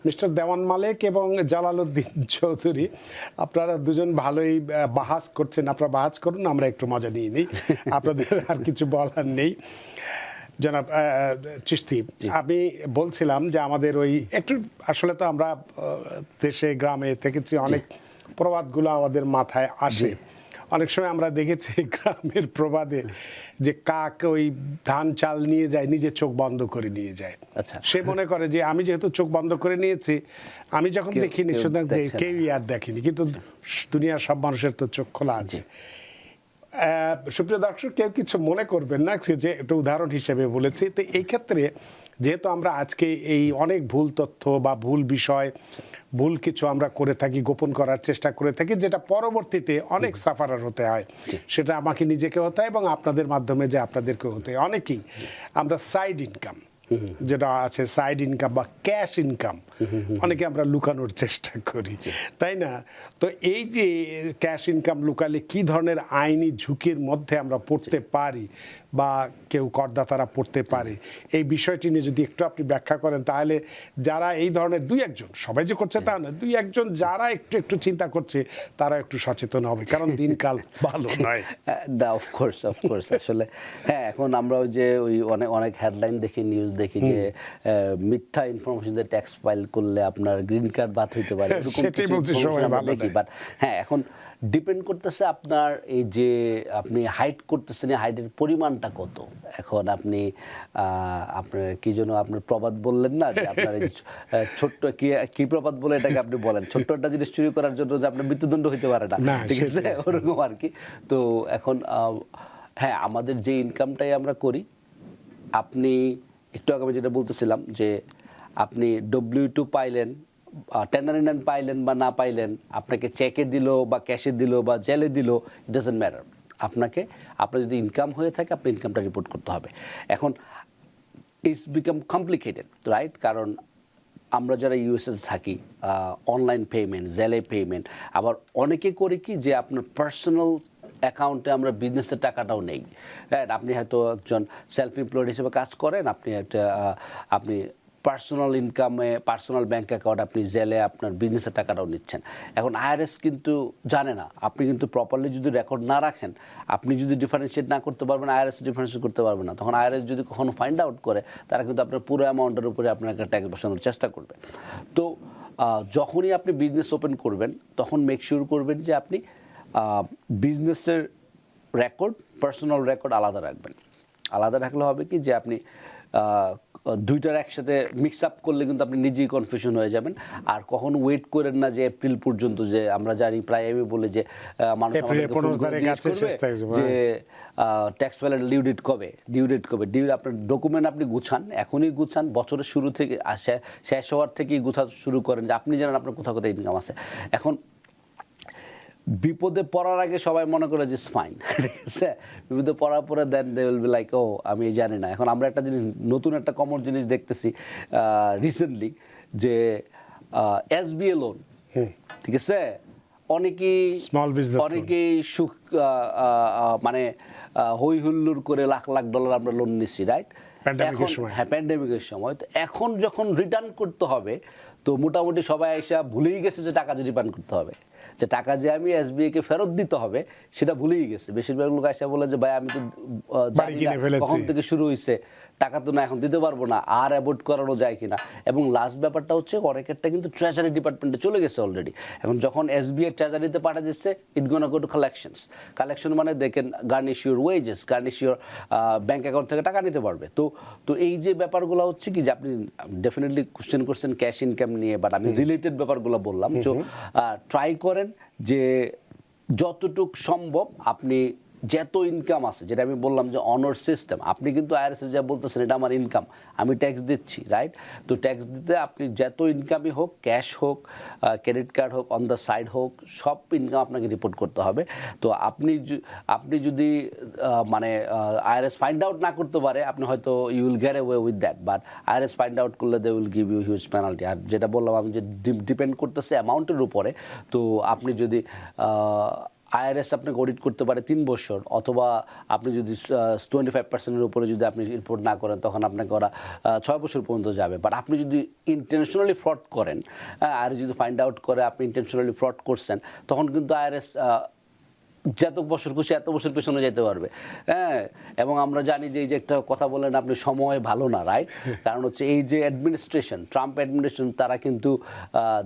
মিস্টার দেওয়ান মালিক এবং জালালউদ্দিন চৌধুরী, আপনারা দুজন ভালোই বাহাস করছেন, আপনারা বাহাস করুন, আমরা একটু মজা নিয়ে নিই, আপনাদের আর কিছু বলার নেই। জনাব চিশতি, আমি বলছিলাম যে আমাদের ওই একটু, আসলে তো আমরা দেশে গ্রামে থেকেছি, অনেক প্রবাদগুলো আমাদের মাথায় আসে। অনেক সময় আমরা দেখেছি গ্রামের প্রবাদে যে কাক ওই ধান চাল নিয়ে যায়, নিজে চোখ বন্ধ করে নিয়ে যায়। আচ্ছা, সে মনে করে যে আমি যেহেতু চোখ বন্ধ করে নিয়েছি, আমি যখন দেখিনি, সুতরাং কেউই আর দেখেনি, কিন্তু দুনিয়ার সব মানুষের তো চোখ খোলা আছে। সুপ্রিয় দর্শক, কেউ কিছু মনে করবেন না যে একটা উদাহরণ হিসেবে বলেছি। তো এই ক্ষেত্রে যেহেতু আমরা আজকে এই অনেক ভুল তথ্য বা ভুল বিষয়, ভুল কিছু আমরা করে থাকি, গোপন করার চেষ্টা করে থাকি, যেটা পরবর্তীতে অনেক সাফারার হতে হয়, সেটা আমাকে নিজেকে হতে হয় এবং আপনাদের মাধ্যমে যে আপনাদেরকে হতে হয়। অনেকেই আমরা সাইড ইনকাম, যেটা আছে সাইড ইনকাম বা ক্যাশ ইনকাম, অনেকে আমরা লুকানোর চেষ্টা করি, তাই না? তো এই যে ক্যাশ ইনকাম লুকালে কি ধরনের আইনি ঝুঁকির মধ্যে আমরা পড়তে পারি বা কেউ করদাতারা পড়তে পারে, এই বিষয়টি নিয়ে যদি একটু আপনি ব্যাখ্যা করেন, তাহলে যারা এই ধরনের দুই একজন, সবাই যে করছে তা না, দুই একজন যারা একটু চিন্তা করছে, তারা একটু সচেতন হবে, কারণ দিনকাল ভালো নয়। না, অফকোর্স আসলে হ্যাঁ, এখন আমরা ওই অনেক হেডলাইন দেখি, নিউজ দেখি যে মিথ্যা ইনফরমেশন দিয়ে ট্যাক্স ফাইল করলে আপনার গ্রিন কার্ড বাদ হইতে পারে, সেটাই বলছি, সবাই ভালো দেখি। বাট হ্যাঁ, এখন ডিপেন্ড করতেছে আপনার এই যে আপনি হাইড করতেছেন, হাইডের পরিমাণটা ইনকামটা কত। এখন আপনি আপনার কি যেন আপনার প্রবাদ বললেন না যে আপনার এই ছোট্ট কি প্রবাদ বলে এটাকে আপনি বলেন, ছোট্ট একটা জিনিস চুরি করার জন্য যে আপনার মৃত্যুদণ্ড হইতে পারে না, না, ঠিক আছে, ওরকম আর কি। তো এখন হ্যাঁ, আমাদের যে ইনকামটাই আমরা করি, আপনি একটু আগে আমি যেটা বলতেছিলাম যে আপনি W2 পাইলেন, 1099 পাইলেন বা না পাইলেন, আপনাকে চেকে দিল বা ক্যাশে দিল বা জেলে দিল, ইট ডাজন্ট ম্যাটার। আপনার যদি ইনকাম হয়ে থাকে আপনি ইনকামটা রিপোর্ট করতে হবে। এখন ইটস বিকাম কমপ্লিকেটেড, রাইট? কারণ আমরা যারা ইউএসএ থাকি, অনলাইন পেমেন্ট, জেলে পেমেন্ট, আবার অনেকে করে কি যে আপনার পার্সোনাল অ্যাকাউন্টে আমরা বিজনেসের টাকাটাও নেই, রাইট? আপনি হয়তো একজন সেলফ এমপ্লয়েড হিসেবে কাজ করেন, আপনি পার্সোনাল ইনকামে পার্সোনাল ব্যাংক অ্যাকাউন্ট আপনি জেলে আপনার বিজনেসের টাকাটাও নিচ্ছেন। এখন আইআরএস কিন্তু জানে না, আপনি কিন্তু প্রপারলি যদি রেকর্ড না রাখেন, আপনি যদি ডিফারেন্সিয়েট না করতে পারবেন, আইআরএস ডিফারেন্সিয়েট করতে পারবে না। তখন আইআরএস যদি কখনো ফাইন্ড আউট করে, তারা কিন্তু আপনার পুরো অ্যামাউন্টের উপরে আপনাকে ট্যাক্স বসানোর চেষ্টা করবে। তো যখনই আপনি বিজনেস ওপেন করবেন, তখন মেক শিওর করবেন যে আপনি বিজনেসের রেকর্ড, পার্সোনাল রেকর্ড আলাদা রাখবেন। আলাদা রাখলে হবে কি যে আপনি দুইটার একসাথে মিক্স আপ করলে কিন্তু আপনি নিজেই কনফিউশন হয়ে যাবেন। আর কখনো ওয়েট করেন না যে এপ্রিল পর্যন্ত, যে আমরা জানি প্রায় আমি বলে যে মানুষ যে ট্যাক্স ফাইলের ডিউ ডেট কবে। আপনার ডকুমেন্ট আপনি গুছান, এখনই গুছান, বছরের শুরু থেকে শেষ হওয়ার থেকেই গুছা শুরু করেন, যে আপনি জানেন আপনার কোথাও কোথায় ইনকাম আছে। এখন বিপদে পড়ার আগে সবাই মনে করে যে ফাইন, ঠিক আছে, বিপদে পড়ার পরে দেন দে উইল বি লাইক ও আমি জানি না। এখন আমরা একটা জিনিস, নতুন একটা কমন জিনিস দেখতেছি রিসেন্টলি, যে এসবিএ লোন, ঠিক আছে, অনেকেই সুখ মানে হই হুল্লোড় করে লাখ লাখ ডলার আমরা লোন নিচ্ছি, রাইট? হ্যাঁ, প্যান্ডেমিকের সময়। তো এখন যখন রিটার্ন করতে হবে, তো মোটামুটি সবাই এসে ভুলেই গেছে যে টাকা যে রিটার্ন করতে হবে, যে টাকা যে আমি এসবিআই কে ফেরত দিতে হবে সেটা ভুলেই গেছে। বেশিরভাগ লোক এসে বলে যে ভাই আমি তো কখন থেকে শুরু হয়েছে, টাকা তো না এখন দিতে পারবো না, আর অ্যাভয়েড করানো যায় কিনা। এবং লাস্ট ব্যাপারটা হচ্ছে অনেকেরটা কিন্তু ট্রেজারি ডিপার্টমেন্টে চলে গেছে অলরেডি। এখন যখন এসবিআই ট্রেজারিতে পাঠিয়ে দিচ্ছে, ইট গোনা গো টু কালেকশন মানে দেখেন garnish your wages, garnish your bank account থেকে টাকা নিতে পারবে। তো এই যে ব্যাপারগুলো হচ্ছে কি যে আপনি ডেফিনেটলি কোশ্চেন করছেন ক্যাশ ইনকাম নিয়ে, বাট আমি রিলেটেড ব্যাপারগুলো বললাম। তো ট্রাই করেন যে যতটুক সম্ভব আপনি যত ইনকাম আছে, যেটা আমি বললাম যে অনার সিস্টেম, আপনি কিন্তু আইআরএস যা বলতেছেন এটা আমার ইনকাম, আমি ট্যাক্স দিচ্ছি, রাইট? তো ট্যাক্স দিতে আপনি যত ইনকামই হোক, ক্যাশ হোক, ক্রেডিট কার্ড হোক, অন দ্য সাইড হোক, সব ইনকাম আপনাকে রিপোর্ট করতে হবে। তো আপনি যদি মানে আইআরএস ফাইন্ড আউট না করতে পারে, আপনি হয়তো you will get away with that, but IRS find out করলে they will give you huge penalty. আর যেটা বললাম আমি, যে ডিপেন্ড করতেছে অ্যামাউন্টের উপরে। তো আপনি যদি আইআরএস আপনাকে অডিট করতে পারে 3 বছর, অথবা আপনি যদি 25% উপরে যদি আপনি রিপোর্ট না করেন, তখন আপনাকে ওরা 6 বছর পর্যন্ত যাবে। বাট আপনি যদি ইন্টেনশনালি ফ্রড করেন, আর যদি ফাইন্ড আউট করে আপনি ইন্টেনশনালি ফ্রড করছেন, তখন কিন্তু আইআরএস যত বছর খুশি এত বছর পেছনে যেতে পারবে। হ্যাঁ, এবং আমরা জানি যে এই যে একটা কথা বলেন আপনি, সময় ভালো না, রাইট? কারণ হচ্ছে এই যে অ্যাডমিনিস্ট্রেশন, ট্রাম্প অ্যাডমিনিস্ট্রেশন, তারা কিন্তু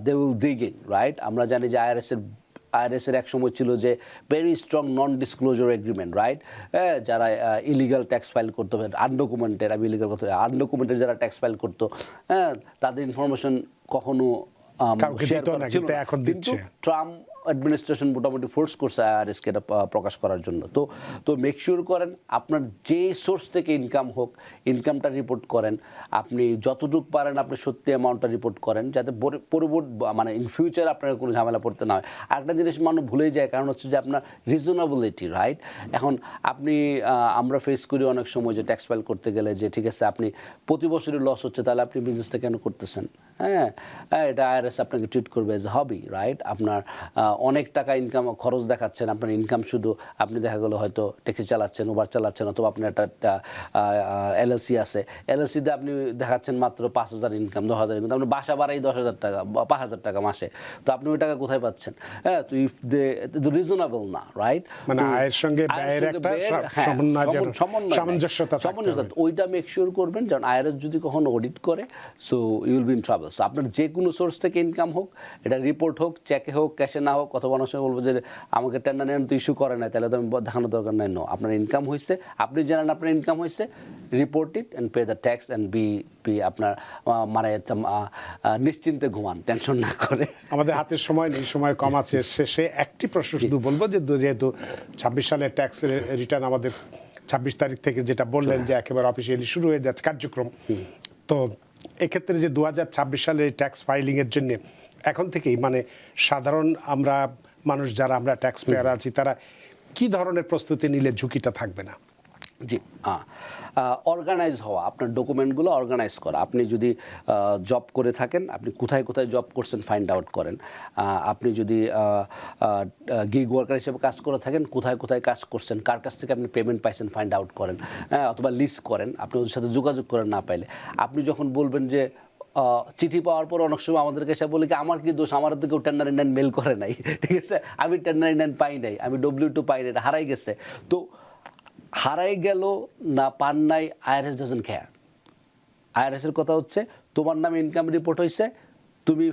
they will dig in, right? আমরা জানি যে আইআরএসের এক সময় ছিল যে very strong non disclosure agreement, right? হ্যাঁ, যারা ইলিগাল ট্যাক্স ফাইল করতো, আনডকুমেন্টেড, আমি ইলিগাল কথা, আনডকুমেন্টেড যারা ট্যাক্স ফাইল করতো, হ্যাঁ, তাদের ইনফরমেশন কখনো শেয়ার করা ছিল না। কিন্তু ট্রাম্প অ্যাডমিনিস্ট্রেশন মোটামুটি ফোর্স করছে আইআরএসকে এটা প্রকাশ করার জন্য। তো মেক শিওর করেন আপনার যে সোর্স থেকে ইনকাম হোক, ইনকামটা রিপোর্ট করেন। আপনি যতটুকু পারেন আপনি সত্যি অ্যামাউন্টটা রিপোর্ট করেন, যাতে পরবর্তী মানে ইন ফিউচার আপনার কোনো ঝামেলা পড়তে না হয়। আরেকটা জিনিস মানুষ ভুলেই যায়, কারণ হচ্ছে যে আপনার রিজনেবিলিটি, রাইট? এখন আমরা ফেস করি অনেক সময় যে ট্যাক্স ফাইল করতে গেলে যে ঠিক আছে আপনি প্রতি বছরই লস হচ্ছে, তাহলে আপনি বিজনেসটা কেন করতেছেন? হ্যাঁ, এটা আইআরএস আপনাকে ট্রিট করবে এজ হবি, রাইট? আপনার অনেক টাকা ইনকাম খরচ দেখাচ্ছেন, আপনার ইনকাম শুধু আপনি দেখা গেলো হয়তো ট্যাক্সি চালাচ্ছেন, উবার চালাচ্ছেন, অথবা আপনার একটা এলএলসি আছে, এলএলসিতে আপনি দেখাচ্ছেন মাত্র 5,000 ইনকাম, 10,000 ইনকাম, আপনি বাসা বাড়াই 10,000 টাকা বা 5,000 টাকা মাসে, তো আপনি ওই টাকা কোথায় পাচ্ছেন? হ্যাঁ, তো ইফ দে রিজনেবল না, রাইট? মানে আয়ের সঙ্গে ব্যয়ের একটা সামঞ্জস্যতা, ওইটা মেক শিওর করবেন। কারণ আইআরএস যদি কখনো অডিট করে, so you will be in trouble. হবে। সো আপনার যে কোনো সোর্স থেকে ইনকাম হোক, এটা রিপোর্ট হোক, চেকে হোক, ক্যাশে না হোক, অথবা অনেক সময় বলবো যে আমাকে 1099 তো ইস্যু করে না, তাহলে তো আমি দেখানোর দরকার নাই। নো, আপনার ইনকাম হয়েছে, আপনি জানেন আপনার ইনকাম হয়েছে, report it and pay the tax and be আপনার মানে নিশ্চিন্তে ঘুমান, টেনশন না করে। আমাদের হাতের সময় নেই, সময় কম আছে। শেষে একটি প্রশ্ন শুধু বলবো যে যেহেতু 26 সালের ট্যাক্স রিটার্ন আমাদের 26 তারিখ থেকে যেটা বললেন যে একেবারে অফিসিয়ালি শুরু হয়ে যাচ্ছে কার্যক্রম, তো এক্ষেত্রে যে 2026 সালের ট্যাক্স ফাইলিংয়ের জন্য এখন থেকেই মানে সাধারণ আমরা মানুষ যারা আমরা ট্যাক্স পেয়ার আছি তারা কি ধরনের প্রস্তুতি নিলে ঝুঁকিটা থাকবে না? জি, অর্গানাইজ হওয়া, আপনার ডকুমেন্টগুলো অর্গানাইজ করা। আপনি যদি জব করে থাকেন, আপনি কোথায় কোথায় জব করছেন ফাইন্ড আউট করেন। আপনি যদি গিগ ওয়ার্কার হিসেবে কাজ করে থাকেন, কোথায় কোথায় কাজ করছেন, কার কাছ থেকে আপনি পেমেন্ট পাইছেন ফাইন্ড আউট করেন, অথবা লিস্ট করেন। আপনি ওদের সাথে যোগাযোগ করেন না পাইলে, আপনি যখন বলবেন যে চিঠি পাওয়ার পর অনেক সময় আমাদেরকে এসে বলে কি আমার কি দোষ, আমার তো কেউ 1099 মেল করে নাই, ঠিক আছে, আমি 1099 পাই নাই, আমি W2 পাই নাই, এটা হারাই গেছে। তো হারাই গেল না পান নাই, IRS ডাজন্ট কেয়ার। IRS এর কথা হচ্ছে তোমার নামে ইনকাম রিপোর্ট হয়েছে, তুমি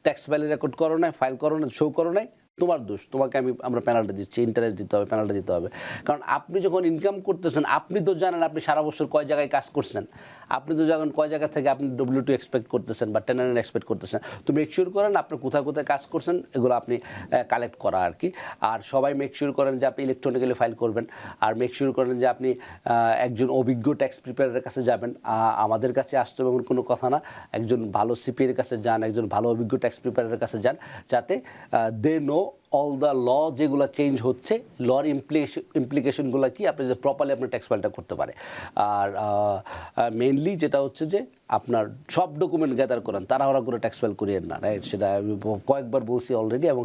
ট্যাক্স ফাইল রেকর্ড করো নাই, ফাইল করো না, শো করো নাই, তোমার দোষ, তোমাকে আমরা পেনাল্টি দিচ্ছি, ইন্টারেস্ট দিতে হবে, পেনাল্টি দিতে হবে। কারণ আপনি যখন ইনকাম করতেছেন, আপনি তো জানেন আপনি সারা বছর কয় জায়গায় কাজ করছেন, আপনি তো জানেন কয় জায়গা থেকে আপনি W2 এক্সপেক্ট করতেছেন বা 1099 এক্সপেক্ট করতেছেন। তো মেক শিওর করেন আপনি কোথায় কোথায় কাজ করছেন, এগুলো আপনি কালেক্ট করা আর কি। আর সবাই মেক শিওর করেন যে আপনি ইলেকট্রনিক্যালি ফাইল করবেন, আর মেক শিওর করেন যে আপনি একজন অভিজ্ঞ ট্যাক্স প্রিপেয়ারের কাছে যাবেন। আমাদের কাছে আসতে হবে এমন কোনো কথা না, একজন ভালো সিপিএর কাছে যান, একজন ভালো অভিজ্ঞ ট্যাক্স প্রিপেয়ারের কাছে যান, যাতে they know all the law, যেগুলো চেঞ্জ হচ্ছে, লর ইমপ্লিকেশনগুলো কি, আপনি যে প্রপারলি আপনার ট্যাক্স ফাইলটা করতে পারে। আর মেইনলি যেটা হচ্ছে যে আপনার সব ডকুমেন্ট গ্যাদার করেন, তাড়াহুড়া করে ট্যাক্স ফাইল করিয়েন না, রাইট? সেটা আমি কয়েকবার বলছি অলরেডি, এবং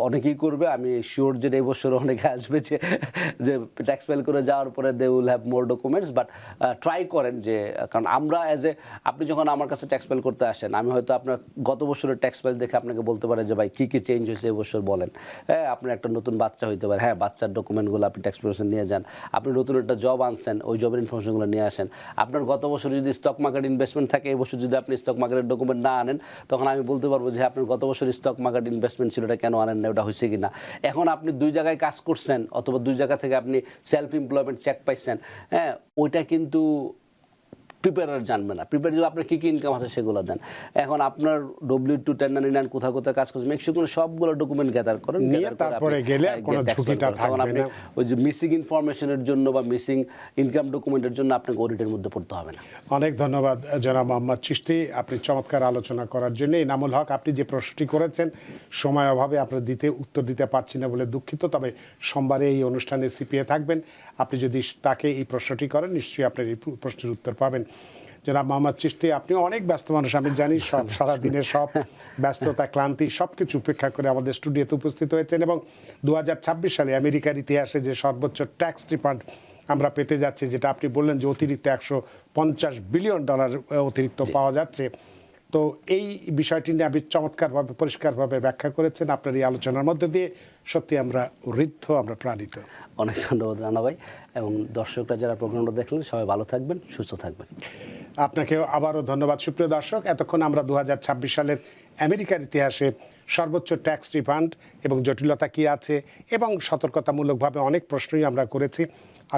অনেকেই করবে। আমি শিওর যে এই বছর অনেকে আসবে যে ট্যাক্স ফাইল করে যাওয়ার পরে they will have more documents. But try করেন যে, কারণ আমরা আপনি যখন আমার কাছে ট্যাক্স ফাইল করতে আসেন, আমি হয়তো আপনার গত বছরের ট্যাক্স ফাইল দেখে আপনাকে বলতে পারে যে ভাই কী কী চেঞ্জ হয়েছে এবছর বলেন। হ্যাঁ, আপনার একটা নতুন বাচ্চা হইতে পারে, হ্যাঁ, বাচ্চার ডকুমেন্টগুলো আপনি ট্যাক্স প্রিপারেশন নিয়ে যান। আপনি নতুন একটা জব আনছেন, ওই জবের ইনফরমেশনগুলো নিয়ে আসেন। আপনার গত বছর যদি স্টক মার্কেট ইনভেস্টমেন্ট থাকে, এবছর যদি আপনি স্টক মার্কেটের ডকুমেন্ট না আনেন, তখন আমি বলতে পারবো যে আপনার গত বছর স্টক মার্কেট ইনভেস্টমেন্ট ছিল, ওটা কেন আনেন না, ওটা হয়েছে কি না। এখন আপনি 2 জায়গায় কাজ করছেন, অথবা 2 জায়গা থেকে আপনি সেলফ এমপ্লয়মেন্ট চেক পাইছেন, হ্যাঁ, ওইটা কিন্তু প্রিপেয়ার জানবে না। প্রিপেয়ার যদি আপনার কী কী ইনকাম আছে সেগুলো দেন। এখন আপনার W2 1099 কোথাও কোথাও কাজ করছে, মেক শিওর করে সবগুলো ডকুমেন্ট গ্যাদার করেন, তারপরে গেলে কোনো ঝুঁকিটা থাকবে না। ওই যে মিসিং ইনফরমেশনের জন্য বা মিসিং ইনকাম ডকুমেন্টের জন্য আপনাকে অডিটের মধ্যে পড়তে হবে না। অনেক ধন্যবাদ জনাব মোহাম্মদ চিশতি, আপনি চমৎকার আলোচনা করার জন্য। ইনামুল হক, আপনি যে প্রশ্নটি করেছেন সময় অভাবে আপনার উত্তর দিতে পারছি না বলে দুঃখিত, তবে সোমবারে এই অনুষ্ঠানে সিপিএ থাকবেন, আপনি যদি তাকে এই প্রশ্নটি করেন নিশ্চয়ই আপনার এই প্রশ্নের উত্তর পাবেন। জনাব মোহাম্মদ চিশতি, আপনি অনেক ব্যস্ত মানুষ, আমি জানি, সব সারাদিনের সব ব্যস্ততা, ক্লান্তি সব কিছু উপেক্ষা করে আমাদের স্টুডিওতে উপস্থিত হয়েছেন, এবং 2026 সালে আমেরিকার ইতিহাসে যে সর্বোচ্চ ট্যাক্স রিফান্ড আমরা পেতে যাচ্ছি, যেটা আপনি বললেন যে অতিরিক্ত $150 বিলিয়ন অতিরিক্ত পাওয়া যাচ্ছে, তো এই বিষয়টি নিয়ে আপনি চমৎকারভাবে পরিষ্কারভাবে ব্যাখ্যা করেছেন আপনার এই আলোচনার মধ্যে দিয়ে। সত্যি আমরা প্রাণিত। অনেক ধন্যবাদ রানা ভাই, এবং দর্শকরা যারা প্রোগ্রামটা দেখলেন সবাই ভালো থাকবেন, সুস্থ থাকবেন। আপনাকেও আবারও ধন্যবাদ। সুপ্রিয় দর্শক, এতক্ষণ আমরা 2026 সালের আমেরিকার ইতিহাসে সর্বোচ্চ ট্যাক্স রিফান্ড এবং জটিলতা কী আছে এবং সতর্কতামূলকভাবে অনেক প্রশ্নই আমরা করেছি।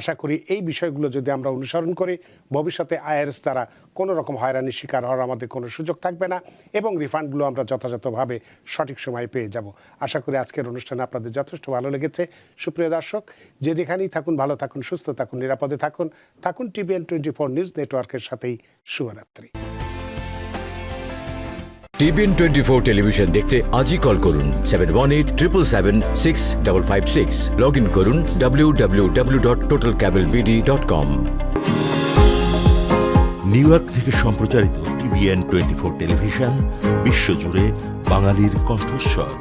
আশা করি এই বিষয়গুলো যদি আমরা অনুসরণ করি, ভবিষ্যতে IRS দ্বারা কোনো রকম হয়রানির শিকার হওয়ার আমাদের কোনো সুযোগ থাকবে না, এবং রিফান্ডগুলো আমরা যথাযথভাবে সঠিক সময়ে পেয়ে যাব। আশা করি আজকের অনুষ্ঠানে আপনাদের যথেষ্ট ভালো লেগেছে। সুপ্রিয় দর্শক, যে যেখানেই থাকুন, ভালো থাকুন, সুস্থ থাকুন, নিরাপদে থাকুন। TVN 24 নিউজ নেটওয়ার্কের সাথেই শুভরাত্রি। TVN 24 টেলিভিশন দেখতে আজই কল করুন 7187776556। লগ ইন করুন www.totalcablebd.com। নিউ ইয়র্ক থেকে সম্প্রচারিত TVN 24 টেলিভিশন বিশ্বজুড়ে বাঙালির কণ্ঠস্বর।